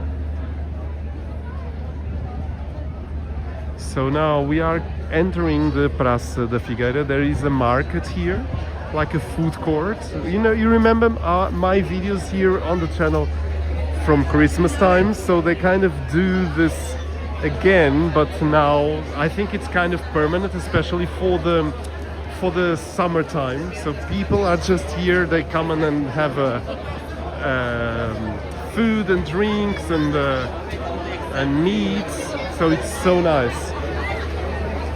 So now we are entering the Praça da Figueira. There is a market here, like a food court. You remember my videos here on the channel from Christmas time, so they kind of do this again, but now I think it's kind of permanent, especially for the summertime. So people are just here, they come in and have food and drinks and meats, so it's so nice.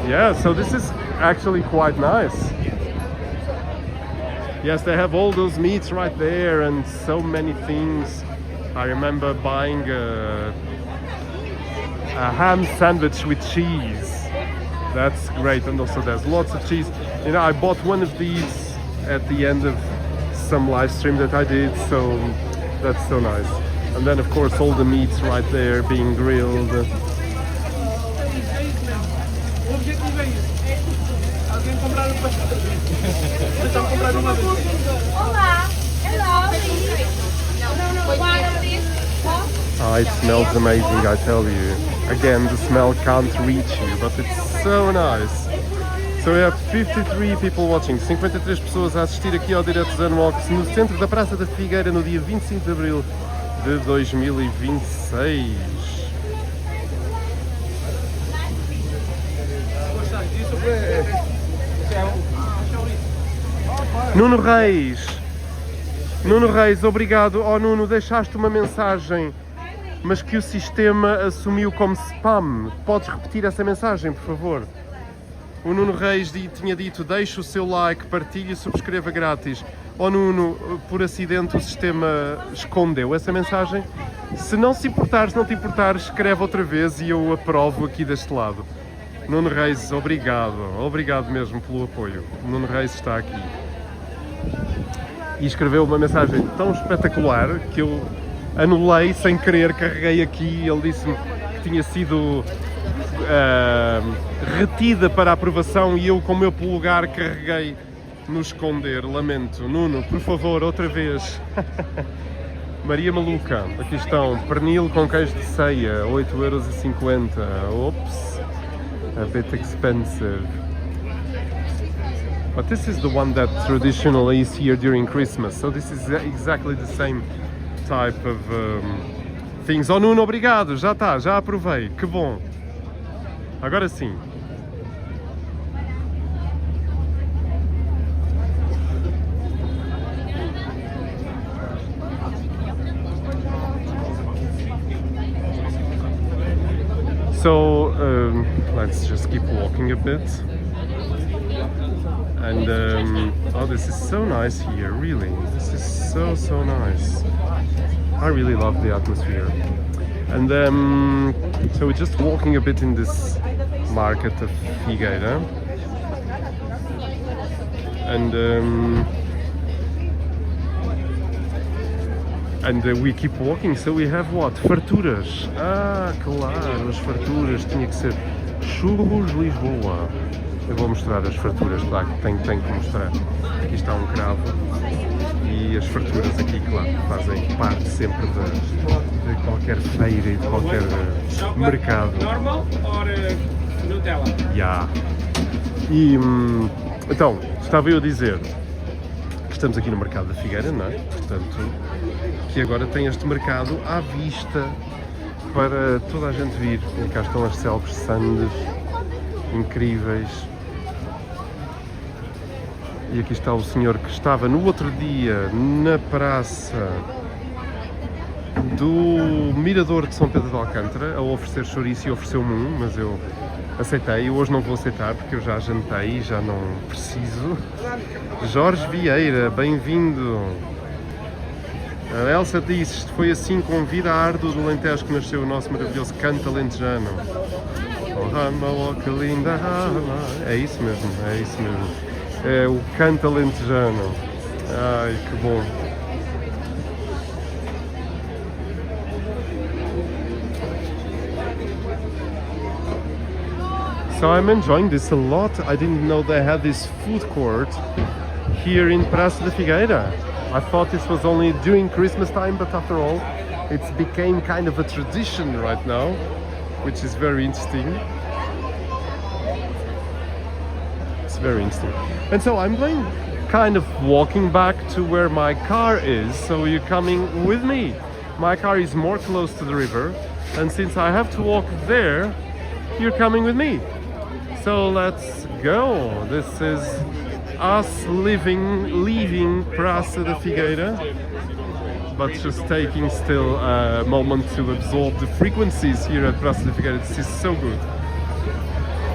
Yeah, so this is actually quite nice. Yes, they have all those meats right there and so many things. I remember buying a ham sandwich with cheese. That's great, and also there's lots of cheese. I bought one of these at the end of some live stream that I did, so that's so nice. And then of course all the meats right there being grilled. It smells amazing, I tell you. Again, the smell can't reach you, but it's so nice. So we have 53 people watching, 53 pessoas a assistir aqui ao direto Zenwalks no centro da Praça da Figueira no dia 25 de Abril de 2026. Nuno Reis, obrigado. Oh Nuno, deixaste uma mensagem, mas que o sistema assumiu como spam. Podes repetir essa mensagem, por favor? O Nuno Reis tinha dito, deixe o seu like, partilhe e subscreva grátis. Oh Nuno, por acidente o sistema escondeu essa mensagem. Se não te importares, escreve outra vez e eu aprovo aqui deste lado. Nuno Reis, obrigado mesmo pelo apoio. O Nuno Reis está aqui. E escreveu uma mensagem tão espetacular que eu anulei sem querer, carreguei aqui e ele disse-me que tinha sido retida para aprovação e eu, com o meu polegar, carreguei no esconder. Lamento. Nuno, por favor, outra vez. Maria Maluca, aqui estão. Pernil com queijo de ceia, 8,50€. Oops, a bit expensive. But this is the one that traditionally is here during Christmas. So this is exactly the same type of things. Oh Nuno, obrigado, já está, já aprovei, que bom. Agora sim. So let's just keep walking a bit. And oh, this is so nice here, really. This is so nice. I really love the atmosphere. And so we're just walking a bit in this market of Figueira. And we keep walking, so we have what? Farturas. Ah, claro, as farturas. Tinha que ser churros Lisboa. Eu vou mostrar as farturas, claro, tenho que mostrar. Aqui está um cravo. E as farturas aqui, claro, fazem parte sempre de qualquer feira e de qualquer mercado. Normal ou Nutella? Yeah. E então, estava eu a dizer que estamos aqui no mercado da Figueira, não é? Portanto, que agora tem este mercado à vista para toda a gente vir. E cá estão as célebres sandes incríveis. E aqui está o senhor que estava no outro dia na praça do Mirador de São Pedro de Alcântara a oferecer chouriço e ofereceu-me um, mas eu aceitei. Hoje não vou aceitar porque eu já jantei, já não preciso. Jorge Vieira, bem-vindo. A Elsa disse, foi assim com vida árdua do Alentejo que nasceu o nosso maravilhoso canto alentejano. Oh, rama, oh, que linda rama. É isso mesmo, é isso mesmo. É o canto alentejano. Ai, que bom. So I'm enjoying this a lot. I didn't know they had this food court here in Praça da Figueira. I thought this was only during Christmas time, but after all, it's became kind of a tradition right now, which is very interesting. It's very interesting. And so I'm going kind of walking back to where my car is, so you're coming with me. My car is more close to the river, and since I have to walk there, you're coming with me. So let's go. This is us leaving Praça da Figueira, but just taking still a moment to absorb the frequencies here at Praça da Figueira. This is so good.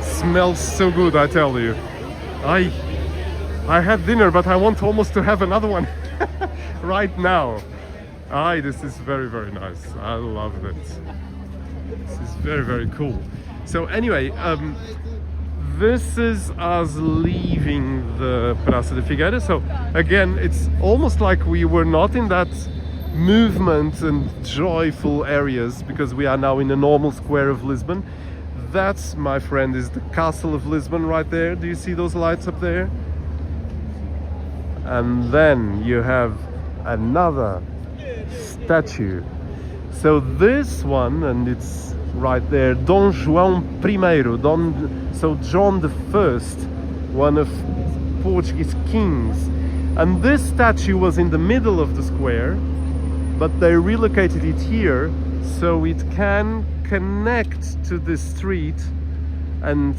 Smells so good, I tell you. I had dinner, but I want almost to have another one right now. This is very, very nice. I love it. This is very, very cool. So anyway, this is us leaving the Praça da Figueira. So again, it's almost like we were not in that movement and joyful areas because we are now in a normal square of Lisbon. That, my friend, is the Castle of Lisbon right there. Do you see those lights up there? And then you have another statue. So this one, and it's right there, Dom João I, so John I, one of Portuguese kings. And this statue was in the middle of the square, but they relocated it here so it can connect to the street and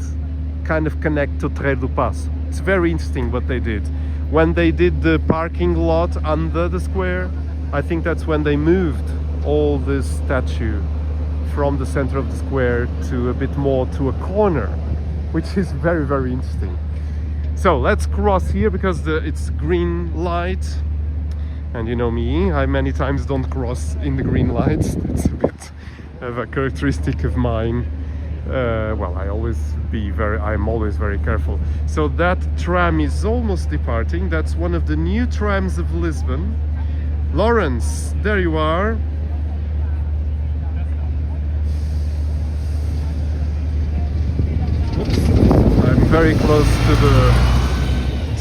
kind of connect to Ter Paso. It's very interesting what they did. When they did the parking lot under the square, I think that's when they moved all this statue from the center of the square to a bit more to a corner, which is very, very interesting. So let's cross here because it's green light, and you know me, I many times don't cross in the green lights. It's a bit of a characteristic of mine. Well, I'm always very careful. So that tram is almost departing. That's one of the new trams of Lisbon. Lawrence, there you are. very close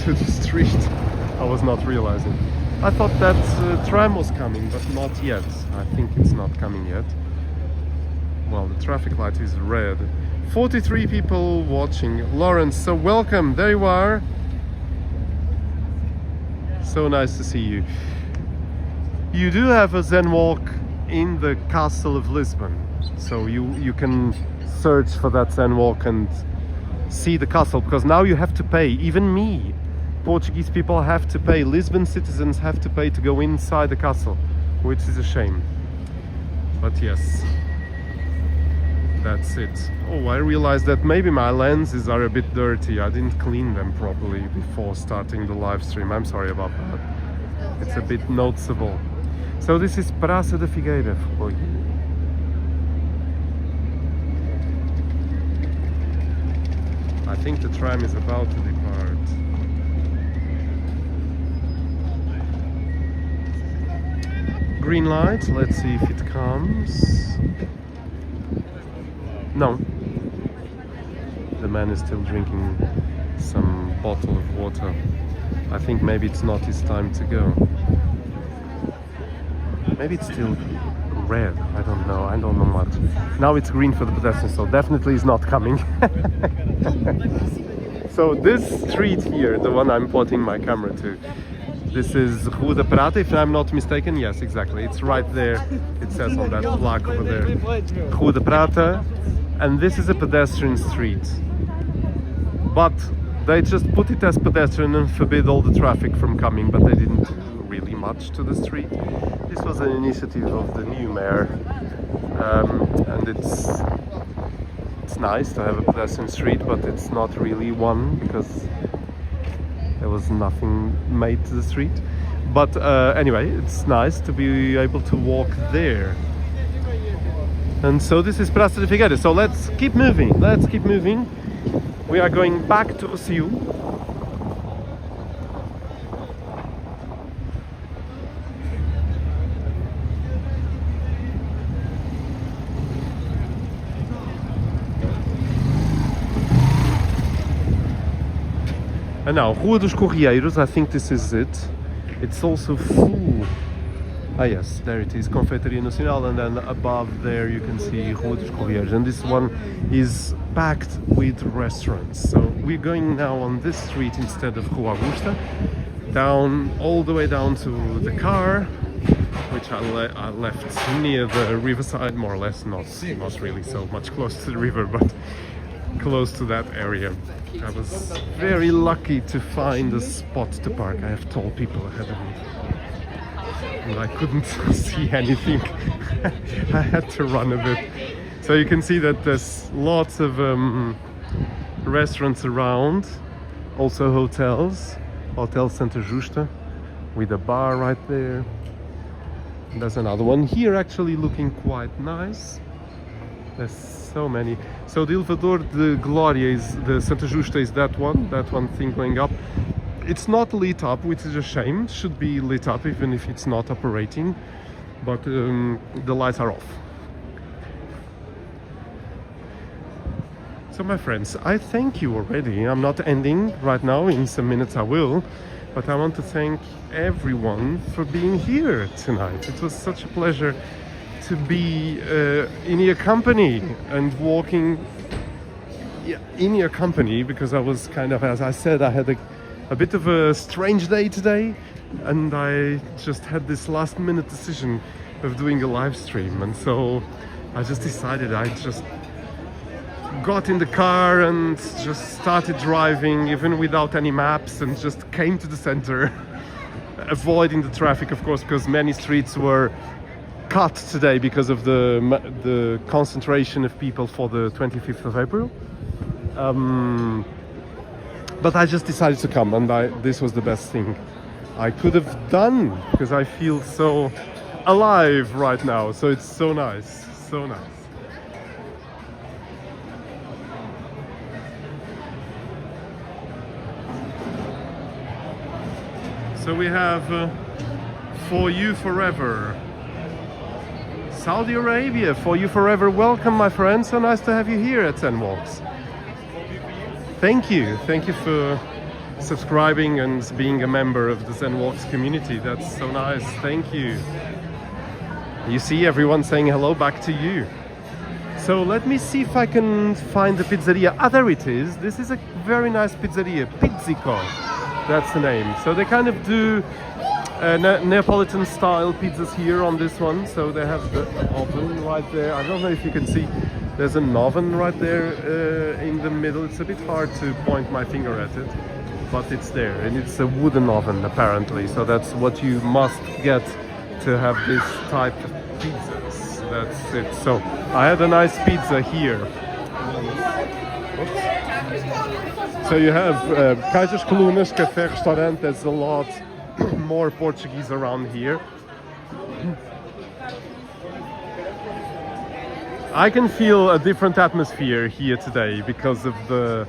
to the street. I was not realizing. I thought that tram was coming, but not yet. I think it's not coming yet. Well, the traffic light is red. 43 people watching. Lawrence, so welcome. There you are. So nice to see you. You do have a Zen walk in the castle of Lisbon. So you can search for that Zen walk and see the castle, because now you have to pay. Even me, Portuguese people have to pay. Lisbon citizens have to pay to go inside the castle, which is a shame. But yes, that's it. Oh, I realized that maybe my lenses are a bit dirty. I didn't clean them properly before starting the live stream. I'm sorry about that. It's a bit noticeable. So this is Praça da Figueira for you. I think the tram is about to depart. Green light, let's see if it comes. No. The man is still drinking some bottle of water. I think maybe it's not his time to go. Maybe it's still red, I don't know much. Now it's green for the pedestrians, so definitely it's not coming. So this street here, the one I'm pointing my camera to, this is Rua da Prata, if I'm not mistaken. Yes, exactly, it's right there. It says on that plaque over there, Rua da Prata. And this is a pedestrian street. But they just put it as pedestrian and forbid all the traffic from coming, but they didn't do really much to the street. This was an initiative of the new mayor, and it's nice to have a pedestrian street, but it's not really one because there was nothing made to the street. But anyway, it's nice to be able to walk there. And so this is Praça da Figueira. So let's keep moving. We are going back to Rosio. And now, Rua dos Correieiros, I think this is it. It's also full. Ah yes, there it is, Confeitaria Nacional, and then above there you can see Rua dos Correieiros, and this one is packed with restaurants. So we're going now on this street instead of Rua Augusta, down, all the way down to the car, which I left near the riverside, more or less, not really so much close to the river, but close to that area. I was very lucky to find a spot to park. I have tall people ahead of me, and I couldn't see anything. I had to run a bit. So you can see that there's lots of restaurants around, also hotels, Hotel Santa Justa, with a bar right there. And there's another one here actually looking quite nice. There's so many. So the Elevador de Glória is, the Santa Justa is that one thing going up. It's not lit up, which is a shame. It should be lit up even if it's not operating, but the lights are off. So my friends, I thank you already. I'm not ending right now, in some minutes I will, but I want to thank everyone for being here tonight. It was such a pleasure to be in your company and walking in your company, because I was kind of, as I said, I had a bit of a strange day today, and I just had this last minute decision of doing a live stream, and so I just decided, I just got in the car and just started driving even without any maps, and just came to the center, avoiding the traffic, of course, because many streets were cut today because of the concentration of people for the 25th of April. But I just decided to come, and this was the best thing I could have done, because I feel so alive right now. So it's so nice, so nice. So we have For You Forever. Saudi Arabia, For You Forever. Welcome, my friends. So nice to have you here at Zen Walks. Thank you for subscribing and being a member of the Zen Walks community. That's so nice. Thank you. You see everyone saying hello back to you. So let me see if I can find the pizzeria. Ah, there it is. This is a very nice pizzeria, Pizzico. That's the name. So they kind of do Neapolitan style pizzas here on this one. So they have the oven right there. I don't know if you can see. There's an oven right there in the middle. It's a bit hard to point my finger at it, but it's there, and it's a wooden oven apparently. So that's what you must get to have this type of pizzas. That's it. So I had a nice pizza here. Oops. So you have Kaiser's Colunas Cafe Restaurant. There's a lot more Portuguese around here. I can feel a different atmosphere here today because of the,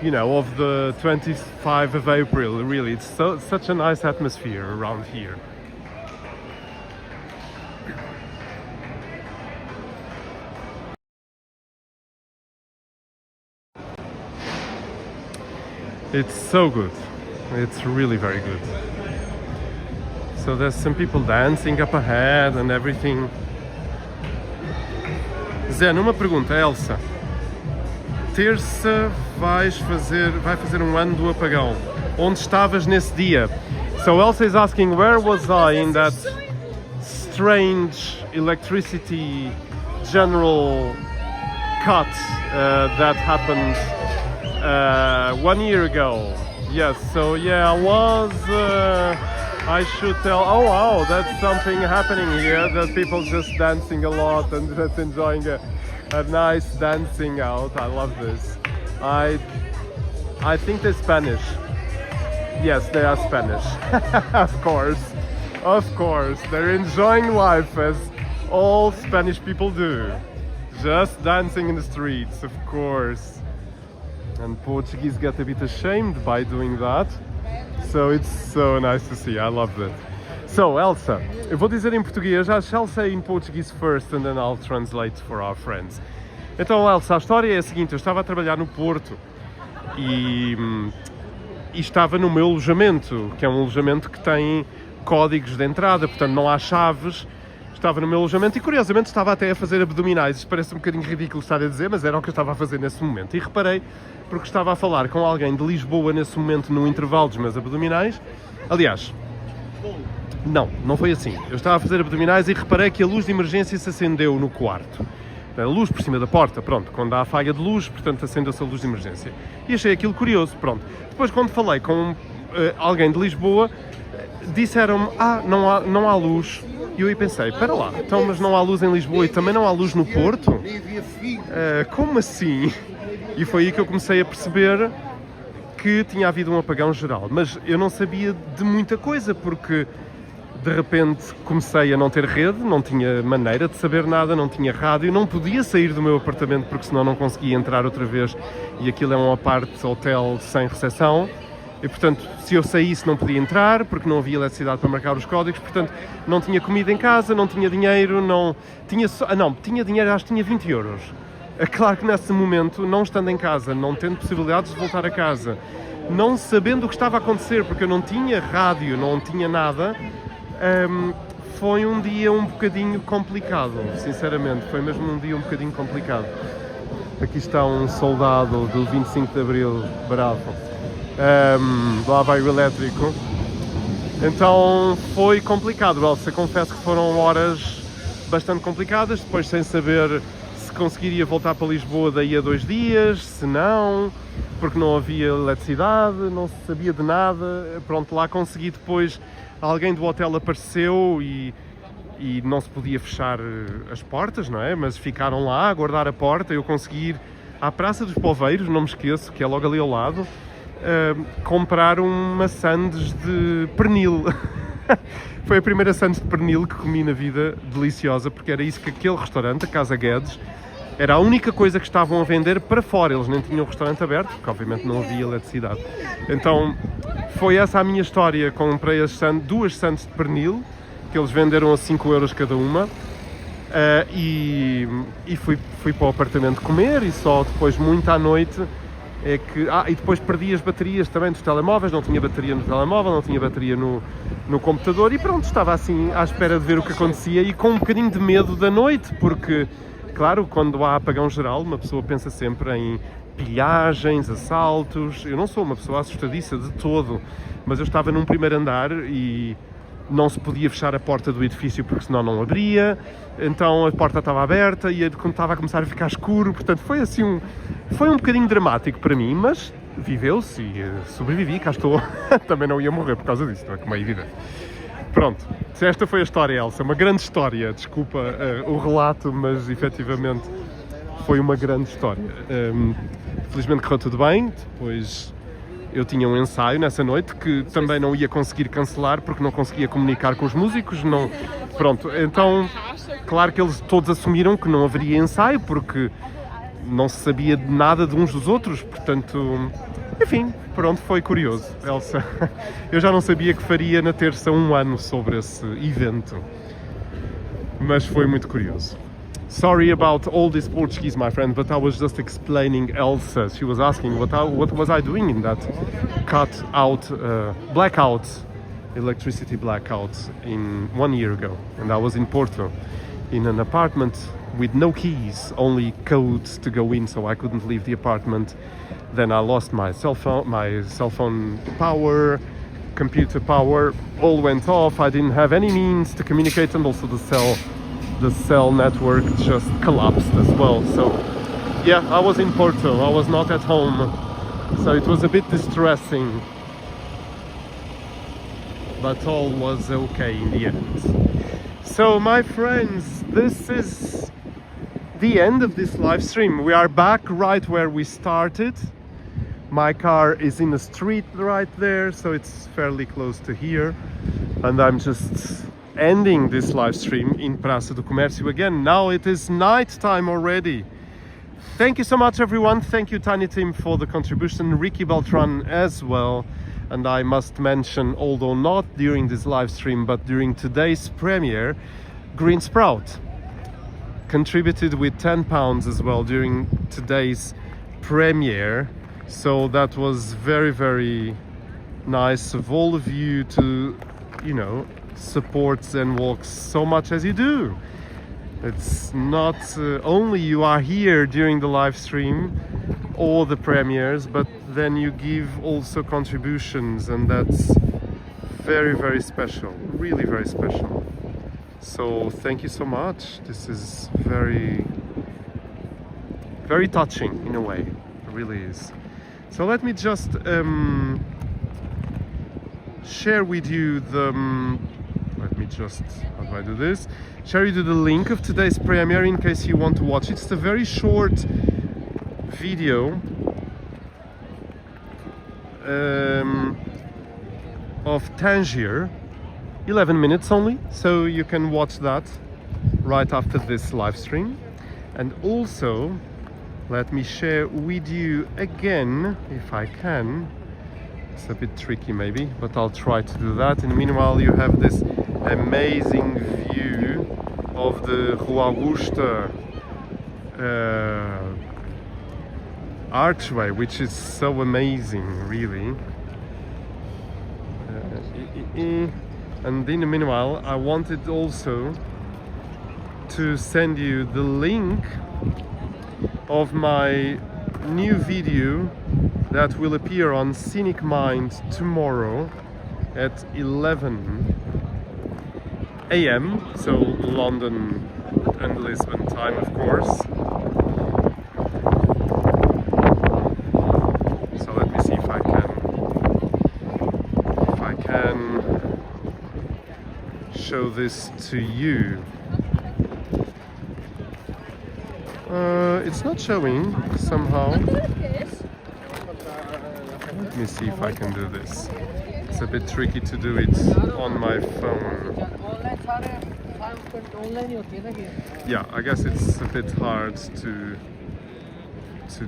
you know, of the 25th of April. Really, it's such a nice atmosphere around here. It's so good. It's really very good. So there's some people dancing up ahead and everything. Zé, numa pergunta, Elsa. Terça vai fazer ano do apagão. Onde estavas nesse dia? So Elsa is asking, where was I in that strange electricity general cut that happened 1 year ago? Yes, so yeah, I was, I should tell, oh wow, that's something happening here, that people just dancing a lot and just enjoying a nice dancing out. I love this. I think they're Spanish. Yes, they are Spanish. Of course, they're enjoying life as all Spanish people do. Just dancing in the streets, of course. And Portuguese get a bit ashamed by doing that. So it's so nice to see. I love that. So Elsa, eu vou dizer em português. I shall say in Portuguese first and then I'll translate for our friends. Então Elsa, a história é a seguinte. Eu estava a trabalhar no Porto e estava no meu alojamento, que é um alojamento que tem códigos de entrada, portanto não há chaves. Estava no meu alojamento e curiosamente estava até a fazer abdominais. Isto parece um bocadinho ridículo estar a dizer, mas era o que eu estava a fazer nesse momento. E reparei, porque estava a falar com alguém de Lisboa nesse momento no intervalo dos meus abdominais. Aliás, não foi assim. Eu estava a fazer abdominais e reparei que a luz de emergência se acendeu no quarto. A luz por cima da porta, pronto, quando há a falha de luz, portanto acendeu-se a luz de emergência. E achei aquilo curioso, pronto. Depois quando falei com alguém de Lisboa, disseram-me, não há luz. E eu aí pensei, espera lá, então mas não há luz em Lisboa e também não há luz no Porto? Como assim? E foi aí que eu comecei a perceber que tinha havido um apagão geral. Mas eu não sabia de muita coisa, porque de repente comecei a não ter rede, não tinha maneira de saber nada, não tinha rádio, não podia sair do meu apartamento porque senão não conseguia entrar outra vez e aquilo é um apart-hotel sem recepção. E, portanto, se eu saísse não podia entrar, porque não havia eletricidade para marcar os códigos, portanto, não tinha comida em casa, não tinha dinheiro, tinha dinheiro, acho que tinha 20 euros. É claro que nesse momento, não estando em casa, não tendo possibilidades de voltar a casa, não sabendo o que estava a acontecer, porque eu não tinha rádio, não tinha nada, foi um dia um bocadinho complicado, sinceramente, foi mesmo um dia um bocadinho complicado. Aqui está um soldado do 25 de Abril, bravo. Lá vai o elétrico. Então foi complicado, Elsa, confesso que foram horas bastante complicadas, depois sem saber se conseguiria voltar para Lisboa daí a 2 dias, se não, porque não havia eletricidade, não se sabia de nada. Pronto, lá consegui depois, alguém do hotel apareceu e não se podia fechar as portas, não é? Mas ficaram lá a guardar a porta. Eu consegui ir à Praça dos Poveiros, não me esqueço, que é logo ali ao lado, comprar uma sandes de pernil. Foi a primeira sandes de pernil que comi na vida, deliciosa, porque era isso que aquele restaurante, a Casa Guedes, era a única coisa que estavam a vender para fora. Eles nem tinham o restaurante aberto, porque obviamente não havia eletricidade. Então foi essa a minha história. Comprei duas sandes de pernil, que eles venderam a 5 euros cada uma, e fui para o apartamento comer, e só depois, muito à noite, é que... e depois perdi as baterias também dos telemóveis, não tinha bateria no telemóvel, não tinha bateria no computador e pronto, estava assim à espera de ver o que acontecia e com um bocadinho de medo da noite, porque, claro, quando há apagão geral, uma pessoa pensa sempre em pilhagens, assaltos. Eu não sou uma pessoa assustadiça de todo, mas eu estava num primeiro andar e não se podia fechar a porta do edifício porque senão não abria, então a porta estava aberta e estava a começar a ficar escuro, portanto foi assim foi um bocadinho dramático para mim, mas viveu-se e sobrevivi, cá estou. Também não ia morrer por causa disso, não é? Como é evidente. Pronto, esta foi a história, Elsa, uma grande história, desculpa o relato, mas efetivamente foi uma grande história. Felizmente correu tudo bem, depois eu tinha um ensaio nessa noite que também não ia conseguir cancelar porque não conseguia comunicar com os músicos, não... Pronto, então, claro que eles todos assumiram que não haveria ensaio porque não se sabia de nada de uns dos outros, portanto, enfim, pronto, foi curioso, Elsa. Eu já não sabia que faria na terça um ano sobre esse evento, mas foi muito curioso. Sorry about all this Portuguese, my friend, but I was just explaining Elsa. She was asking what was I doing in that blackout, electricity blackout in 1 year ago. And I was in Porto, in an apartment with no keys, only codes to go in, so I couldn't leave the apartment. Then I lost my cell phone power, computer power, all went off. I didn't have any means to communicate, and also the cell network just collapsed as well. So yeah, I was in Porto, I was not at home, so it was a bit distressing, but all was okay in the end. So my friends, this is the end of this live stream. We are back right where we started. My car is in the street right there, so it's fairly close to here, and I'm just ending this live stream in Praça do Comércio again. Now it is night time already. Thank you so much, everyone. Thank you, Tiny Team, for the contribution, Ricky Beltran as well. And I must mention, although not during this live stream, but during today's premiere, Green Sprout contributed with £10 as well during today's premiere. So that was very, very nice of all of you to, you know, support Zen Walks so much as you do. It's not only you are here during the live stream or the premieres, but then you give also contributions, and that's very, very special, really very special. So thank you so much. This is very, very touching in a way. It really is. So let me just share with you the how do I do this? Share with you the link of today's premiere in case you want to watch it. It's a very short video of Tangier, 11 minutes only, so you can watch that right after this live stream. And also, let me share with you again, if I can. It's a bit tricky maybe, but I'll try to do that. In the meanwhile, you have this amazing view of the Rua Augusta archway, which is so amazing, really. And in the meanwhile, I wanted also to send you the link of my new video that will appear on Scenic Mind tomorrow at 11 AM, so London and Lisbon time, of course. So let me see if I can show this to you. It's not showing somehow. Let me see if I can do this. It's a bit tricky to do it on my phone. Yeah, I guess it's a bit hard to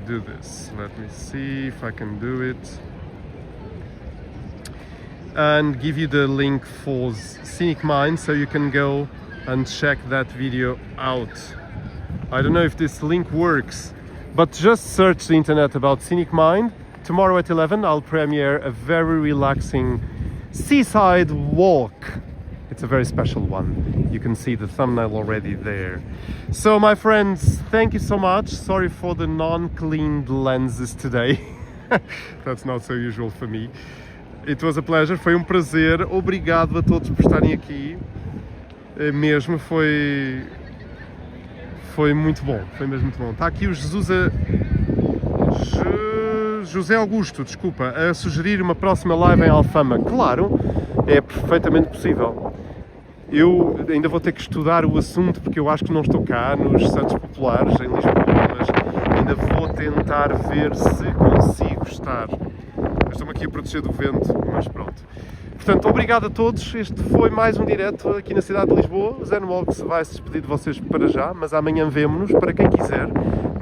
do this. Let me see if I can do it. And give you the link for Scenic Mind so you can go and check that video out. I don't know if this link works, But just search the internet about Scenic Mind. Tomorrow at 11 I'll premiere a very relaxing seaside walk. It's a very special one. You can see the thumbnail already there. So my friends, thank you so much. Sorry for the non-cleaned lenses today. That's not so usual for me. It was a pleasure, foi prazer. Obrigado a todos por estarem aqui. Mesmo foi muito bom, foi mesmo muito bom. Está aqui o José Augusto, desculpa, a sugerir uma próxima live em Alfama. Claro, é perfeitamente possível. Eu ainda vou ter que estudar o assunto porque eu acho que não estou cá nos Santos Populares em Lisboa, mas ainda vou tentar ver se consigo estar. Estou-me aqui a proteger do vento, mas pronto. Portanto, obrigado a todos. Este foi mais um direto aqui na cidade de Lisboa. O Zenwalks vai se despedir de vocês para já, mas amanhã vemo-nos, para quem quiser,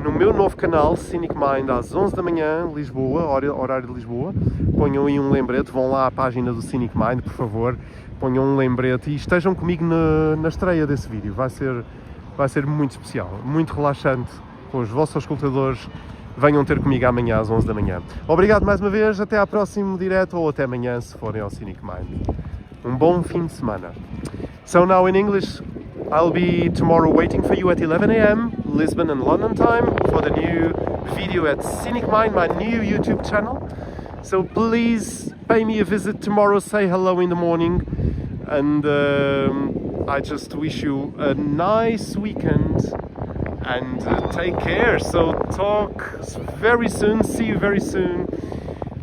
no meu novo canal, Scenic Mind, às 11 da manhã, Lisboa, horário de Lisboa. Ponham aí um lembrete, vão lá à página do Scenic Mind, por favor, ponham um lembrete e estejam comigo na estreia desse vídeo. Vai ser muito especial, muito relaxante com os vossos escutadores. Venham ter comigo amanhã às 11 da manhã. Obrigado mais uma vez, até ao próximo direto ou até amanhã se forem ao Scenic Mind. Bom fim de semana. So now in English, I'll be tomorrow waiting for you at 11 a.m. Lisbon and London time for the new video at Scenic Mind, my new YouTube channel. So please pay me a visit tomorrow, say hello in the morning, and I just wish you a nice weekend. And take care. So talk very soon, see you very soon,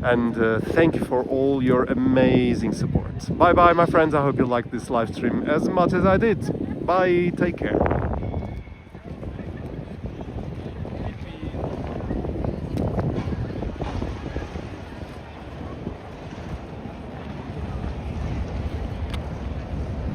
and thank you for all your amazing support. Bye bye my friends, I hope you liked this live stream as much as I did. Bye, take care.